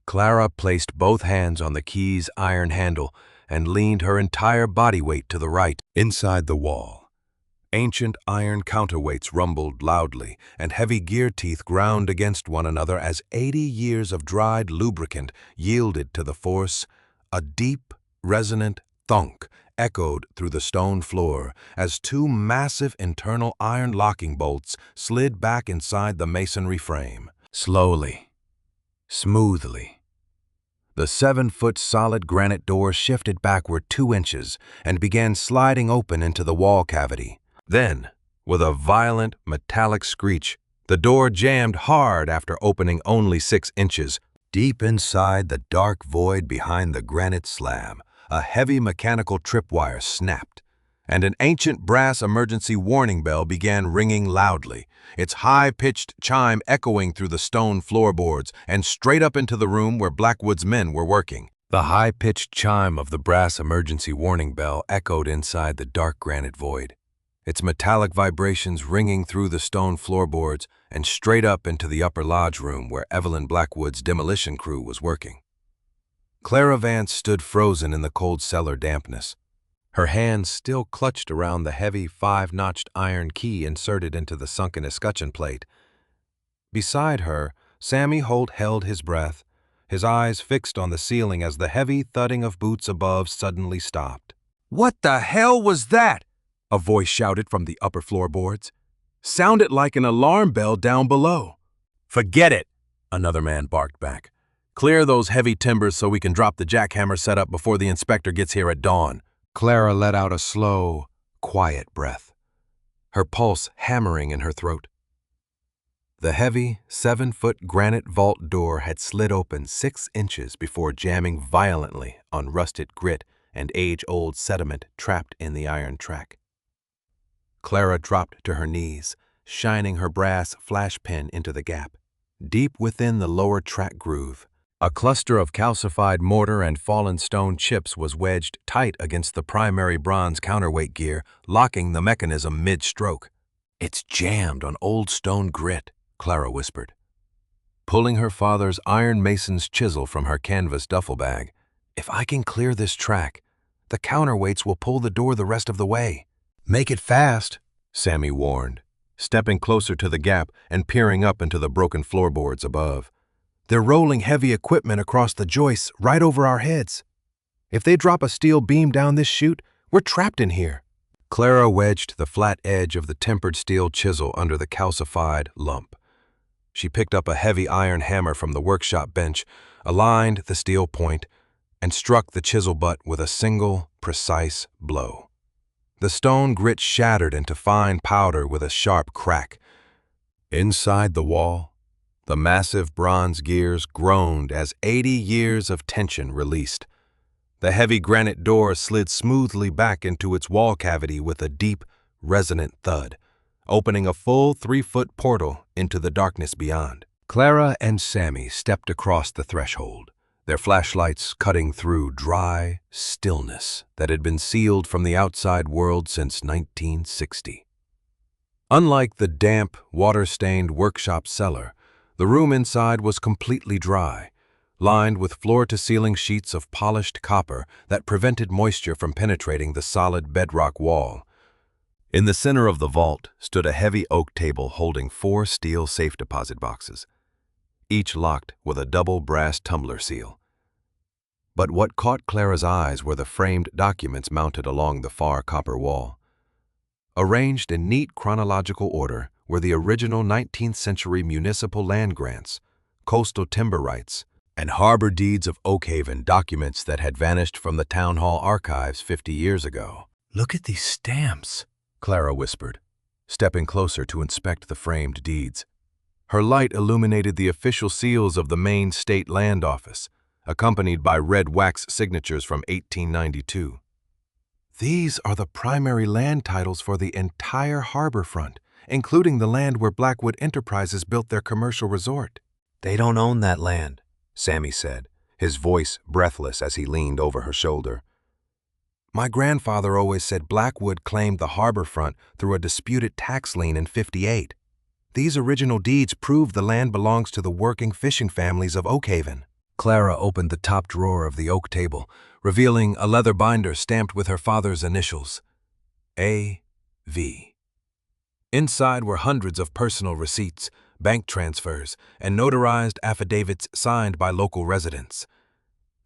Clara placed both hands on the key's iron handle and leaned her entire body weight to the right. Inside the wall, ancient iron counterweights rumbled loudly, and heavy gear teeth ground against one another as 80 years of dried lubricant yielded to the force. A deep, resonant thunk echoed through the stone floor as two massive internal iron locking bolts slid back inside the masonry frame. Slowly, smoothly, the 7-foot solid granite door shifted backward 2 inches and began sliding open into the wall cavity. Then, with a violent metallic screech, the door jammed hard after opening only 6 inches. Deep inside the dark void behind the granite slab, a heavy mechanical tripwire snapped, and an ancient brass emergency warning bell began ringing loudly, its high-pitched chime echoing through the stone floorboards and straight up into the room where Blackwood's men were working. The high-pitched chime of the brass emergency warning bell echoed inside the dark granite void, its metallic vibrations ringing through the stone floorboards and straight up into the upper lodge room where Evelyn Blackwood's demolition crew was working. Clara Vance stood frozen in the cold cellar dampness, her hands still clutched around the heavy 5-notched iron key inserted into the sunken escutcheon plate. Beside her, Sammy Holt held his breath, his eyes fixed on the ceiling as the heavy thudding of boots above suddenly stopped. "What the hell was that?" a voice shouted from the upper floorboards. "Sounded like an alarm bell down below." "Forget it," another man barked back. "Clear those heavy timbers so we can drop the jackhammer setup before the inspector gets here at dawn." Clara let out a slow, quiet breath, her pulse hammering in her throat. The heavy, 7-foot granite vault door had slid open 6 inches before jamming violently on rusted grit and age-old sediment trapped in the iron track. Clara dropped to her knees, shining her brass flash pin into the gap. Deep within the lower track groove, a cluster of calcified mortar and fallen stone chips was wedged tight against the primary bronze counterweight gear, locking the mechanism mid-stroke. "It's jammed on old stone grit," Clara whispered, pulling her father's iron mason's chisel from her canvas duffel bag. "If I can clear this track, the counterweights will pull the door the rest of the way." "Make it fast," Sammy warned, stepping closer to the gap and peering up into the broken floorboards above. "They're rolling heavy equipment across the joists right over our heads. If they drop a steel beam down this chute, we're trapped in here." Clara wedged the flat edge of the tempered steel chisel under the calcified lump. She picked up a heavy iron hammer from the workshop bench, aligned the steel point, and struck the chisel butt with a single, precise blow. The stone grit shattered into fine powder with a sharp crack. Inside the wall, the massive bronze gears groaned as 80 years of tension released. The heavy granite door slid smoothly back into its wall cavity with a deep, resonant thud, opening a full 3-foot portal into the darkness beyond. Clara and Sammy stepped across the threshold, their flashlights cutting through dry stillness that had been sealed from the outside world since 1960. Unlike the damp, water-stained workshop cellar, the room inside was completely dry, lined with floor-to-ceiling sheets of polished copper that prevented moisture from penetrating the solid bedrock wall. In the center of the vault stood a heavy oak table holding 4 steel safe deposit boxes, each locked with a double brass tumbler seal. But what caught Clara's eyes were the framed documents mounted along the far copper wall. Arranged in neat chronological order were the original 19th century municipal land grants, coastal timber rights, and harbor deeds of Oakhaven, documents that had vanished from the town hall archives 50 years ago. "Look at these stamps," Clara whispered, stepping closer to inspect the framed deeds. Her light illuminated the official seals of the Maine State Land Office, accompanied by red wax signatures from 1892. "These are the primary land titles for the entire harbor front, including the land where Blackwood Enterprises built their commercial resort." "They don't own that land," Sammy said, his voice breathless as he leaned over her shoulder. "My grandfather always said Blackwood claimed the harbor front through a disputed tax lien in '58. These original deeds prove the land belongs to the working fishing families of Oakhaven." Clara opened the top drawer of the oak table, revealing a leather binder stamped with her father's initials, A.V. Inside were hundreds of personal receipts, bank transfers, and notarized affidavits signed by local residents.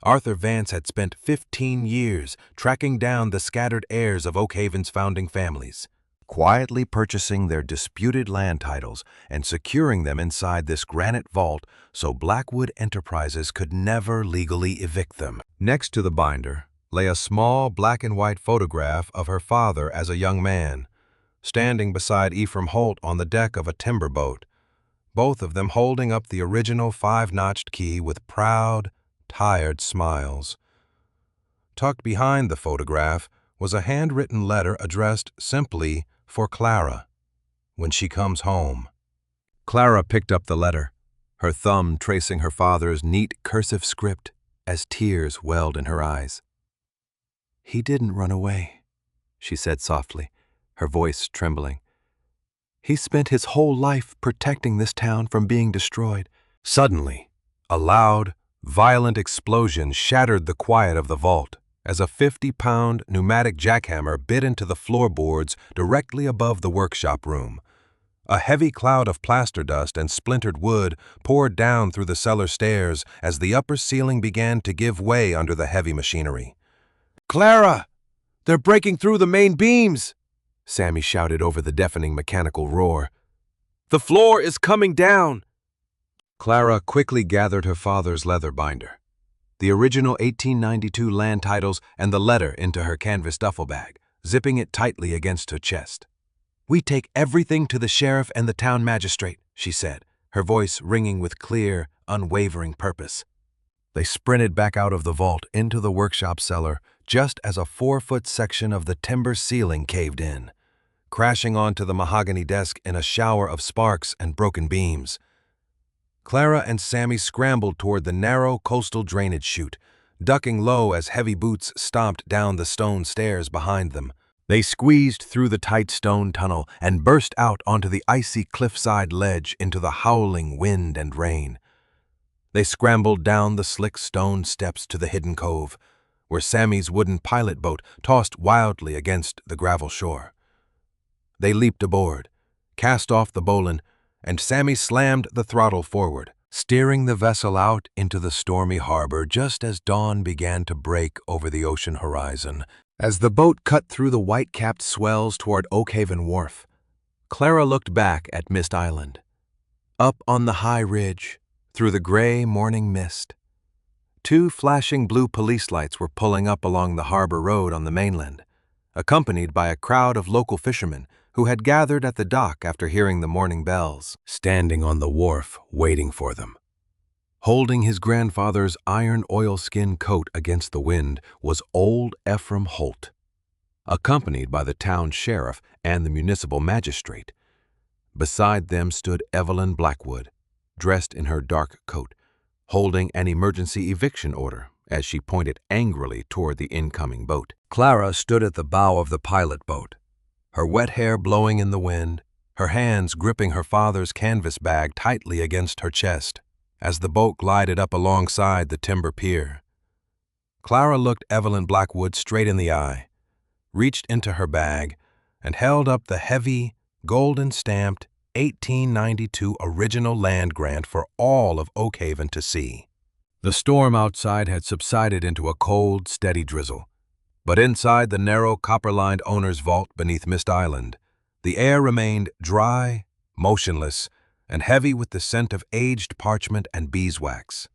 Arthur Vance had spent 15 years tracking down the scattered heirs of Oak Haven's founding families, quietly purchasing their disputed land titles and securing them inside this granite vault so Blackwood Enterprises could never legally evict them. Next to the binder lay a small black and white photograph of her father as a young man, standing beside Ephraim Holt on the deck of a timber boat, both of them holding up the original 5-notched key with proud, tired smiles. Tucked behind the photograph was a handwritten letter addressed simply for Clara, when she comes home. Clara picked up the letter, her thumb tracing her father's neat cursive script as tears welled in her eyes. "He didn't run away," she said softly, her voice trembling. "He spent his whole life protecting this town from being destroyed." Suddenly, a loud, violent explosion shattered the quiet of the vault as a 50-pound pneumatic jackhammer bit into the floorboards directly above the workshop room. A heavy cloud of plaster dust and splintered wood poured down through the cellar stairs as the upper ceiling began to give way under the heavy machinery. "Clara! They're breaking through the main beams!" Sammy shouted over the deafening mechanical roar. "The floor is coming down!" Clara quickly gathered her father's leather binder, the original 1892 land titles, and the letter into her canvas duffel bag, zipping it tightly against her chest. "We take everything to the sheriff and the town magistrate," she said, her voice ringing with clear, unwavering purpose. They sprinted back out of the vault into the workshop cellar just as a 4-foot section of the timber ceiling caved in, crashing onto the mahogany desk in a shower of sparks and broken beams. Clara and Sammy scrambled toward the narrow coastal drainage chute, ducking low as heavy boots stomped down the stone stairs behind them. They squeezed through the tight stone tunnel and burst out onto the icy cliffside ledge into the howling wind and rain. They scrambled down the slick stone steps to the hidden cove, where Sammy's wooden pilot boat tossed wildly against the gravel shore. They leaped aboard, cast off the bowline, and Sammy slammed the throttle forward, steering the vessel out into the stormy harbor just as dawn began to break over the ocean horizon. As the boat cut through the white-capped swells toward Oak Haven Wharf, Clara looked back at Mist Island. Up on the high ridge, through the gray morning mist, 2 flashing blue police lights were pulling up along the harbor road on the mainland, accompanied by a crowd of local fishermen who had gathered at the dock after hearing the morning bells. Standing on the wharf waiting for them, holding his grandfather's iron oilskin coat against the wind, was old Ephraim Holt, accompanied by the town sheriff and the municipal magistrate. Beside them stood Evelyn Blackwood, dressed in her dark coat, holding an emergency eviction order as she pointed angrily toward the incoming boat. Clara stood at the bow of the pilot boat, her wet hair blowing in the wind, her hands gripping her father's canvas bag tightly against her chest as the boat glided up alongside the timber pier. Clara looked Evelyn Blackwood straight in the eye, reached into her bag, and held up the heavy, golden-stamped 1892 original land grant for all of Oak Haven to see. The storm outside had subsided into a cold, steady drizzle, but inside the narrow copper-lined owner's vault beneath Mist Island, the air remained dry, motionless, and heavy with the scent of aged parchment and beeswax.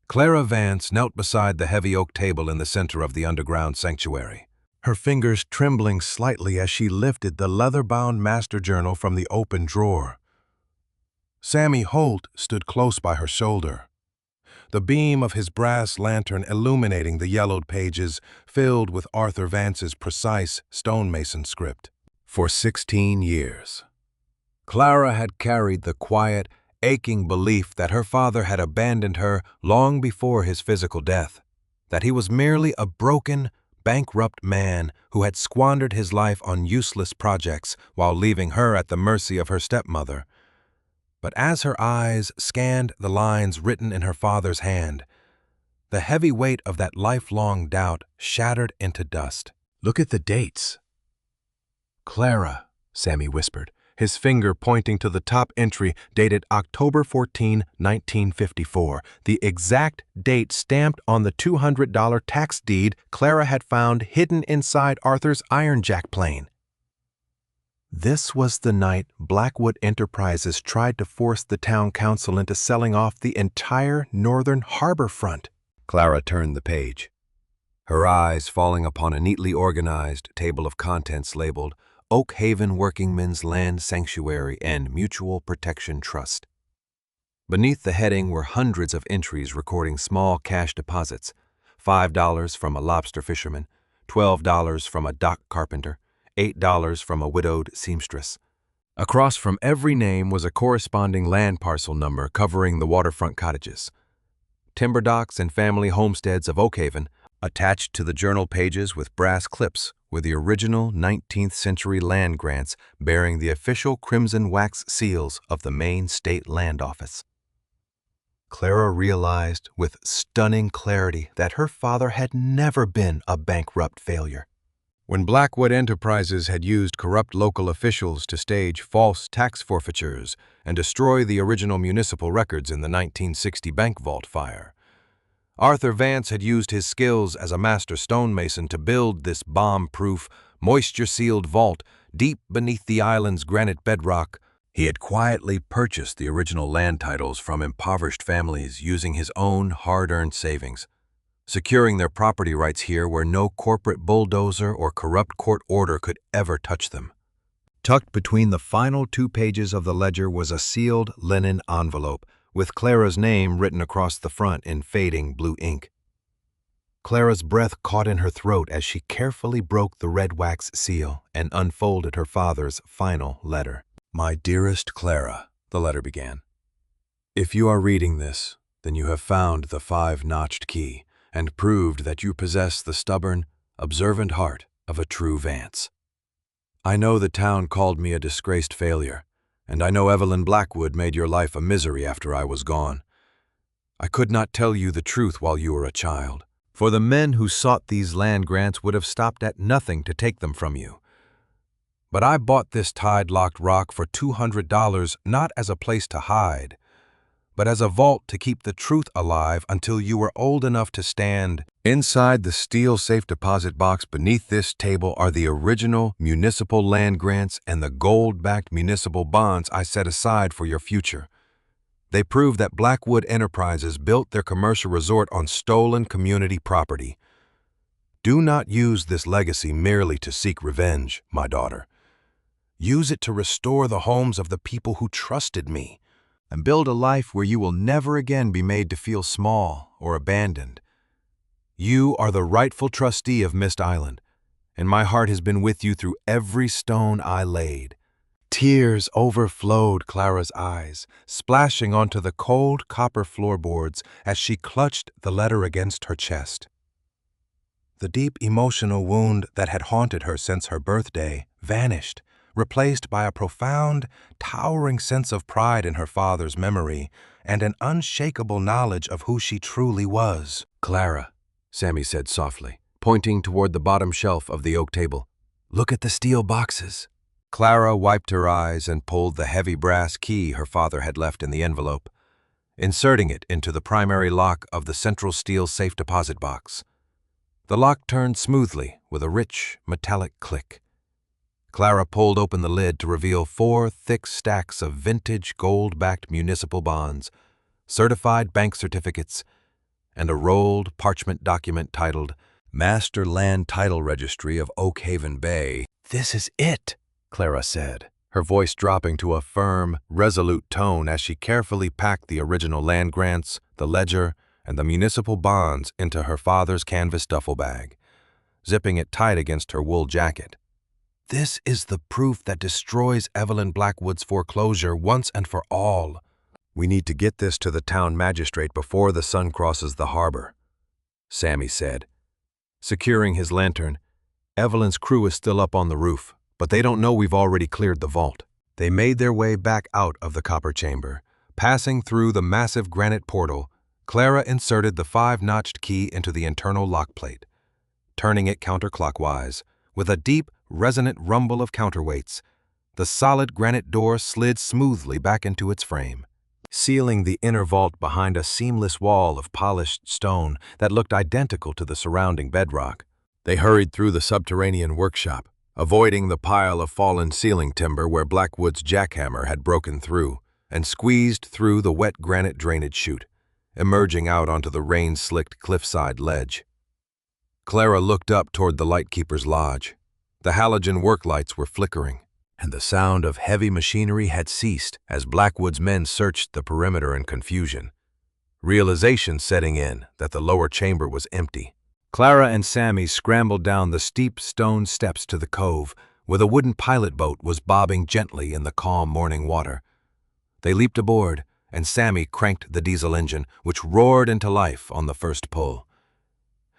Clara Vance knelt beside the heavy oak table in the center of the underground sanctuary, her fingers trembling slightly as she lifted the leather-bound master journal from the open drawer. Sammy Holt stood close by her shoulder, the beam of his brass lantern illuminating the yellowed pages filled with Arthur Vance's precise stonemason script. For 16 years, Clara had carried the quiet, aching belief that her father had abandoned her long before his physical death, that he was merely a broken, bankrupt man who had squandered his life on useless projects while leaving her at the mercy of her stepmother. But as her eyes scanned the lines written in her father's hand, The heavy weight of that lifelong doubt shattered into dust. Look at the dates. Clara, Sammy whispered, his finger pointing to the top entry dated October 14, 1954, the exact date stamped on the $200 tax deed Clara had found hidden inside Arthur's Iron Jack plane. This was the night Blackwood Enterprises tried to force the town council into selling off the entire northern harbor front. Clara turned the page, her eyes falling upon a neatly organized table of contents labeled Oak Haven Workingmen's Land Sanctuary and Mutual Protection Trust. Beneath the heading were hundreds of entries recording small cash deposits, $5 from a lobster fisherman, $12 from a dock carpenter, $8 from a widowed seamstress. Across from every name was a corresponding land parcel number covering the waterfront cottages. Timber docks and family homesteads of Oak Haven, attached to the journal pages with brass clips, were the original 19th century land grants bearing the official crimson wax seals of the Maine State Land Office. Clara realized with stunning clarity that her father had never been a bankrupt failure. When Blackwood Enterprises had used corrupt local officials to stage false tax forfeitures and destroy the original municipal records in the 1960 bank vault fire, Arthur Vance had used his skills as a master stonemason to build this bomb-proof, moisture-sealed vault deep beneath the island's granite bedrock. He had quietly purchased the original land titles from impoverished families using his own hard-earned savings, securing their property rights here where no corporate bulldozer or corrupt court order could ever touch them. Tucked between the final 2 pages of the ledger was a sealed linen envelope with Clara's name written across the front in fading blue ink. Clara's breath caught in her throat as she carefully broke the red wax seal and unfolded her father's final letter. "My dearest Clara," the letter began. "If you are reading this, then you have found the 5-notched key and proved that you possess the stubborn, observant heart of a true Vance. I know the town called me a disgraced failure, and I know Evelyn Blackwood made your life a misery after I was gone. I could not tell you the truth while you were a child, for the men who sought these land grants would have stopped at nothing to take them from you. But I bought this tide-locked rock for $200 not as a place to hide, but as a vault to keep the truth alive until you were old enough to stand. Inside the steel safe deposit box beneath this table are the original municipal land grants and the gold-backed municipal bonds I set aside for your future. They prove that Blackwood Enterprises built their commercial resort on stolen community property. Do not use this legacy merely to seek revenge, my daughter. Use it to restore the homes of the people who trusted me, and build a life where you will never again be made to feel small or abandoned. You are the rightful trustee of Mist Island, and my heart has been with you through every stone I laid." Tears overflowed Clara's eyes, splashing onto the cold copper floorboards as she clutched the letter against her chest. The deep emotional wound that had haunted her since her birthday vanished, replaced by a profound, towering sense of pride in her father's memory and an unshakable knowledge of who she truly was. "Clara," Sammy said softly, pointing toward the bottom shelf of the oak table, "look at the steel boxes." Clara wiped her eyes and pulled the heavy brass key her father had left in the envelope, inserting it into the primary lock of the central steel safe deposit box. The lock turned smoothly with a rich, metallic click. Clara pulled open the lid to reveal 4 thick stacks of vintage gold-backed municipal bonds, certified bank certificates, and a rolled parchment document titled Master Land Title Registry of Oak Haven Bay. "This is it," Clara said, her voice dropping to a firm, resolute tone as she carefully packed the original land grants, the ledger, and the municipal bonds into her father's canvas duffel bag, zipping it tight against her wool jacket. "This is the proof that destroys Evelyn Blackwood's foreclosure once and for all. We need to get this to the town magistrate before the sun crosses the harbor," Sammy said. Securing his lantern, "Evelyn's crew is still up on the roof, but they don't know we've already cleared the vault." They made their way back out of the copper chamber, passing through the massive granite portal Clara inserted the 5-notched key into the internal lock plate, turning it counterclockwise. With a deep, resonant rumble of counterweights, the solid granite door slid smoothly back into its frame, sealing the inner vault behind a seamless wall of polished stone that looked identical to the surrounding bedrock. They hurried through the subterranean workshop, avoiding the pile of fallen ceiling timber where Blackwood's jackhammer had broken through, and squeezed through the wet granite drainage chute, emerging out onto the rain-slicked cliffside ledge. Clara looked up toward the lightkeeper's lodge. The halogen work lights were flickering, and the sound of heavy machinery had ceased as Blackwood's men searched the perimeter in confusion, realization setting in that the lower chamber was empty. Clara and Sammy scrambled down the steep stone steps to the cove, where the wooden pilot boat was bobbing gently in the calm morning water. They leaped aboard, and Sammy cranked the diesel engine, which roared into life on the first pull.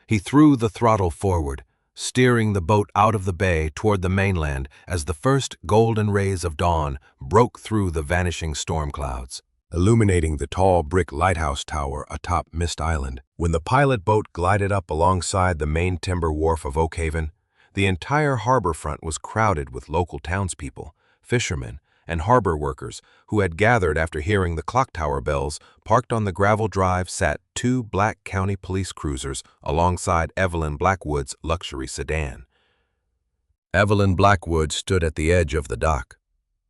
He threw the throttle forward, steering the boat out of the bay toward the mainland as the first golden rays of dawn broke through the vanishing storm clouds, illuminating the tall brick lighthouse tower atop Mist Island. When the pilot boat glided up alongside the main timber wharf of Oakhaven, the entire harbor front was crowded with local townspeople, fishermen, and harbor workers who had gathered after hearing the clock tower bells. Parked on the gravel drive sat 2 Black County police cruisers alongside Evelyn Blackwood's luxury sedan. Evelyn Blackwood stood at the edge of the dock,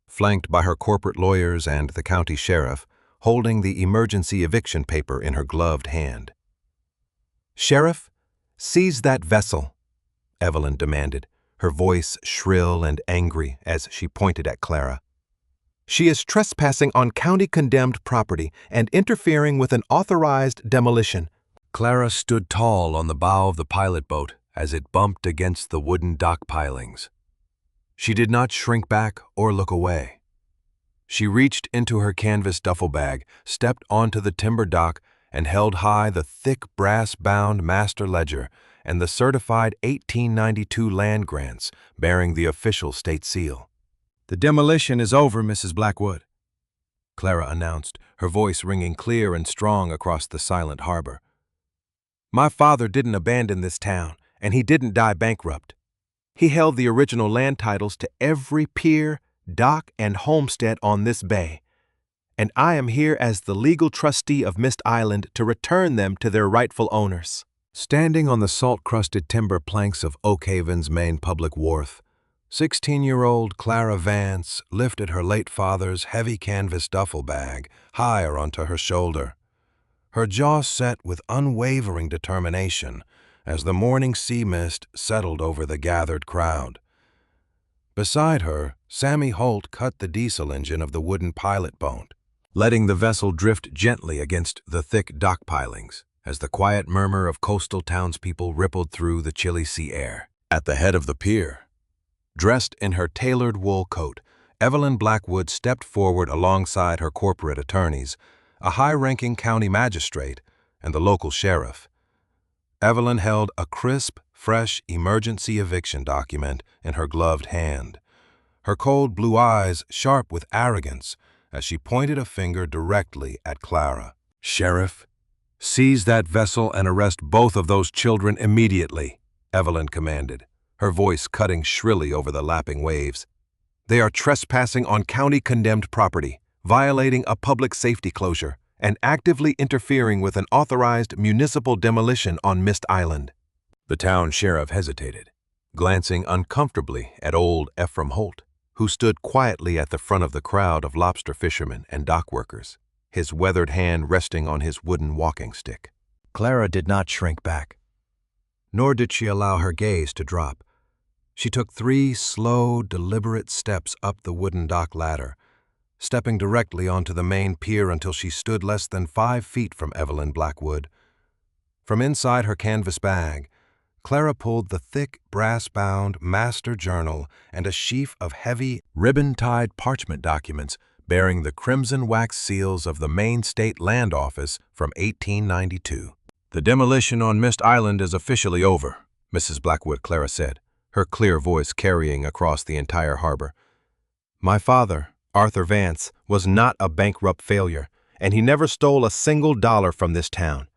flanked by her corporate lawyers and the county sheriff, holding the emergency eviction paper in her gloved hand. "Sheriff, seize that vessel," Evelyn demanded, her voice shrill and angry as she pointed at Clara. "She is trespassing on county-condemned property and interfering with an authorized demolition." Clara stood tall on the bow of the pilot boat as it bumped against the wooden dock pilings. She did not shrink back or look away. She reached into her canvas duffel bag, stepped onto the timber dock, and held high the thick brass-bound master ledger and the certified 1892 land grants bearing the official state seal. "The demolition is over, Mrs. Blackwood," Clara announced, her voice ringing clear and strong across the silent harbor. "My father didn't abandon this town, and he didn't die bankrupt. He held the original land titles to every pier, dock, and homestead on this bay, and I am here as the legal trustee of Mist Island to return them to their rightful owners." Standing on the salt-crusted timber planks of Oakhaven's main public wharf, 16-year-old Clara Vance lifted her late father's heavy canvas duffel bag higher onto her shoulder, her jaw set with unwavering determination as the morning sea mist settled over the gathered crowd. Beside her, Sammy Holt cut the diesel engine of the wooden pilot boat, letting the vessel drift gently against the thick dock pilings as the quiet murmur of coastal townspeople rippled through the chilly sea air. At the head of the pier, dressed in her tailored wool coat, Evelyn Blackwood stepped forward alongside her corporate attorneys, a high-ranking county magistrate, and the local sheriff. Evelyn held a crisp, fresh emergency eviction document in her gloved hand, her cold blue eyes sharp with arrogance as she pointed a finger directly at Clara. "Sheriff, seize that vessel and arrest both of those children immediately," Evelyn commanded, her voice cutting shrilly over the lapping waves. "They are trespassing on county-condemned property, violating a public safety closure, and actively interfering with an authorized municipal demolition on Mist Island." The town sheriff hesitated, glancing uncomfortably at old Ephraim Holt, who stood quietly at the front of the crowd of lobster fishermen and dock workers, his weathered hand resting on his wooden walking stick. Clara did not shrink back, nor did she allow her gaze to drop. She took 3 slow, deliberate steps up the wooden dock ladder, stepping directly onto the main pier until she stood less than 5 feet from Evelyn Blackwood. From inside her canvas bag, Clara pulled the thick, brass-bound master journal and a sheaf of heavy, ribbon-tied parchment documents bearing the crimson wax seals of the Maine State Land Office from 1892. "The demolition on Mist Island is officially over," Mrs. Blackwood, Clara said, her clear voice carrying across the entire harbor. "My father, Arthur Vance, was not a bankrupt failure. and he never stole a single dollar from this town.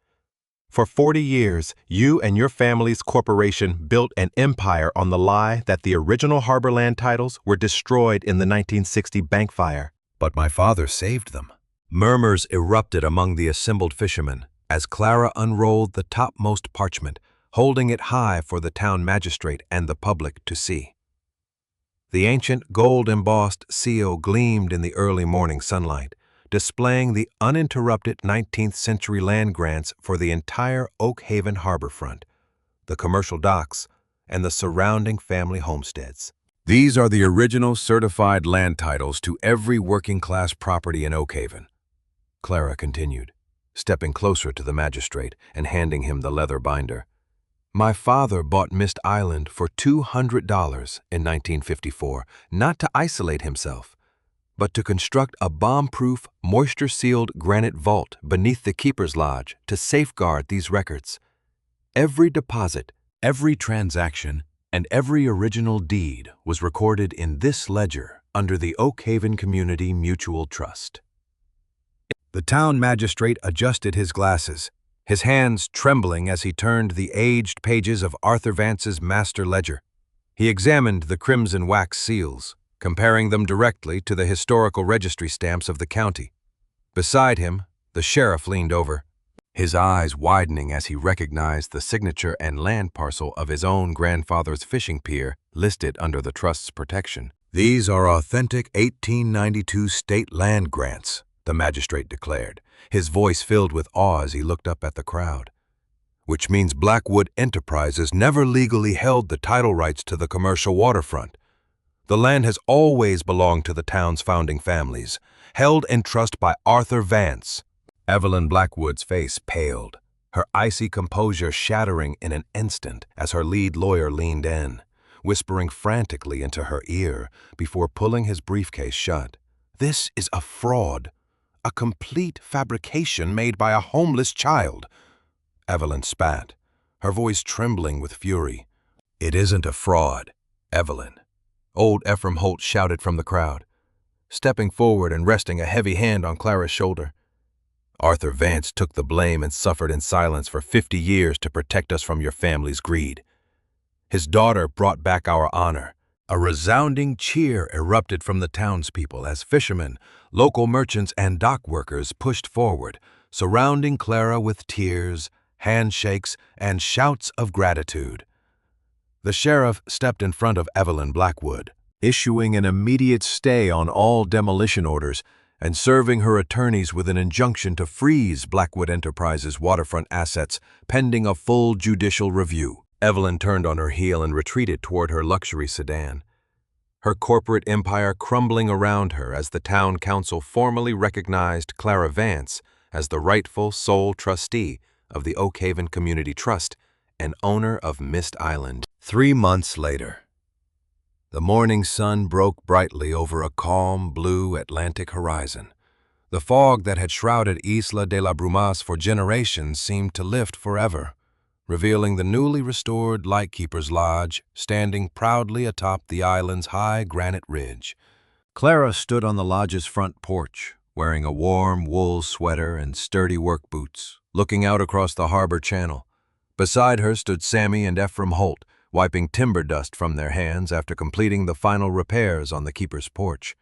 For 40 years, you and your family's corporation built an empire on the lie that the original harbor land titles were destroyed in the 1960 bank fire. But my father saved them. Murmurs erupted among the assembled fishermen as Clara unrolled the topmost parchment, holding it high for the town magistrate and the public to see. The ancient gold-embossed seal gleamed in the early morning sunlight, displaying the uninterrupted 19th-century land grants for the entire Oak Haven harborfront, the commercial docks, and the surrounding family homesteads. These are the original certified land titles to every working-class property in Oak Haven, Clara continued, stepping closer to the magistrate and handing him the leather binder. My father bought Mist Island for $200 in 1954, not to isolate himself, but to construct a bomb-proof, moisture-sealed granite vault beneath the Keeper's Lodge to safeguard these records. Every deposit, every transaction, and every original deed was recorded in this ledger under the Oak Haven Community Mutual Trust. The town magistrate adjusted his glasses, his hands trembling as he turned the aged pages of Arthur Vance's master ledger. He examined the crimson wax seals, comparing them directly to the historical registry stamps of the county. Beside him, the sheriff leaned over, his eyes widening as he recognized the signature and land parcel of his own grandfather's fishing pier listed under the trust's protection. These are authentic 1892 state land grants, the magistrate declared, his voice filled with awe as he looked up at the crowd. Which means Blackwood Enterprises never legally held the title rights to the commercial waterfront. The land has always belonged to the town's founding families, held in trust by Arthur Vance. Evelyn Blackwood's face paled, her icy composure shattering in an instant as her lead lawyer leaned in, whispering frantically into her ear before pulling his briefcase shut. This is a fraud, a complete fabrication made by a homeless child. Evelyn spat, her voice trembling with fury. It isn't a fraud, Evelyn. Old Ephraim Holt shouted from the crowd, stepping forward and resting a heavy hand on Clara's shoulder. Arthur Vance took the blame and suffered in silence for 50 years to protect us from your family's greed. His daughter brought back our honor. A resounding cheer erupted from the townspeople as fishermen, local merchants, and dock workers pushed forward, surrounding Clara with tears, handshakes, and shouts of gratitude. The sheriff stepped in front of Evelyn Blackwood, issuing an immediate stay on all demolition orders and serving her attorneys with an injunction to freeze Blackwood Enterprises' waterfront assets pending a full judicial review. Evelyn turned on her heel and retreated toward her luxury sedan, her corporate empire crumbling around her as the town council formally recognized Clara Vance as the rightful sole trustee of the Oak Haven Community Trust and owner of Mist Island. 3 months later, the morning sun broke brightly over a calm blue Atlantic horizon. The fog that had shrouded Isla de la Brumas for generations seemed to lift forever, revealing the newly restored Lightkeeper's Lodge standing proudly atop the island's high granite ridge. Clara stood on the lodge's front porch, wearing a warm wool sweater and sturdy work boots, looking out across the harbor channel. Beside her stood Sammy and Ephraim Holt, wiping timber dust from their hands after completing the final repairs on the keeper's porch.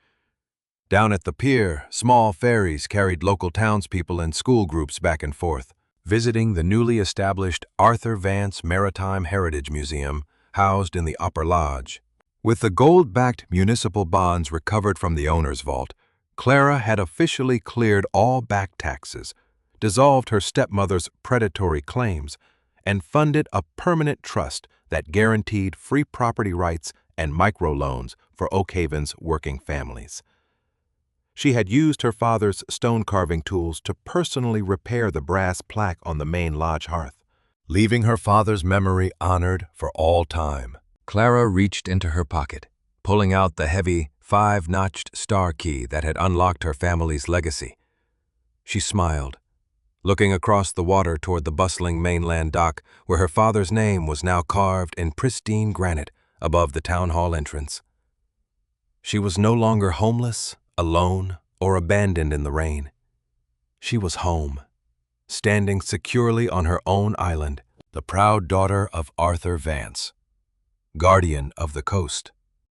Down at the pier, small ferries carried local townspeople and school groups back and forth, visiting the newly established Arthur Vance Maritime Heritage Museum, housed in the Upper Lodge. With the gold-backed municipal bonds recovered from the owner's vault, Clara had officially cleared all back taxes, dissolved her stepmother's predatory claims, and funded a permanent trust that guaranteed free property rights and microloans for Oak Haven's working families. She had used her father's stone-carving tools to personally repair the brass plaque on the main lodge hearth, leaving her father's memory honored for all time. Clara reached into her pocket, pulling out the heavy, 5-notched star key that had unlocked her family's legacy. She smiled, looking across the water toward the bustling mainland dock where her father's name was now carved in pristine granite above the town hall entrance. She was no longer homeless, alone, or abandoned in the rain. She was home, standing securely on her own island, the proud daughter of Arthur Vance, guardian of the coast.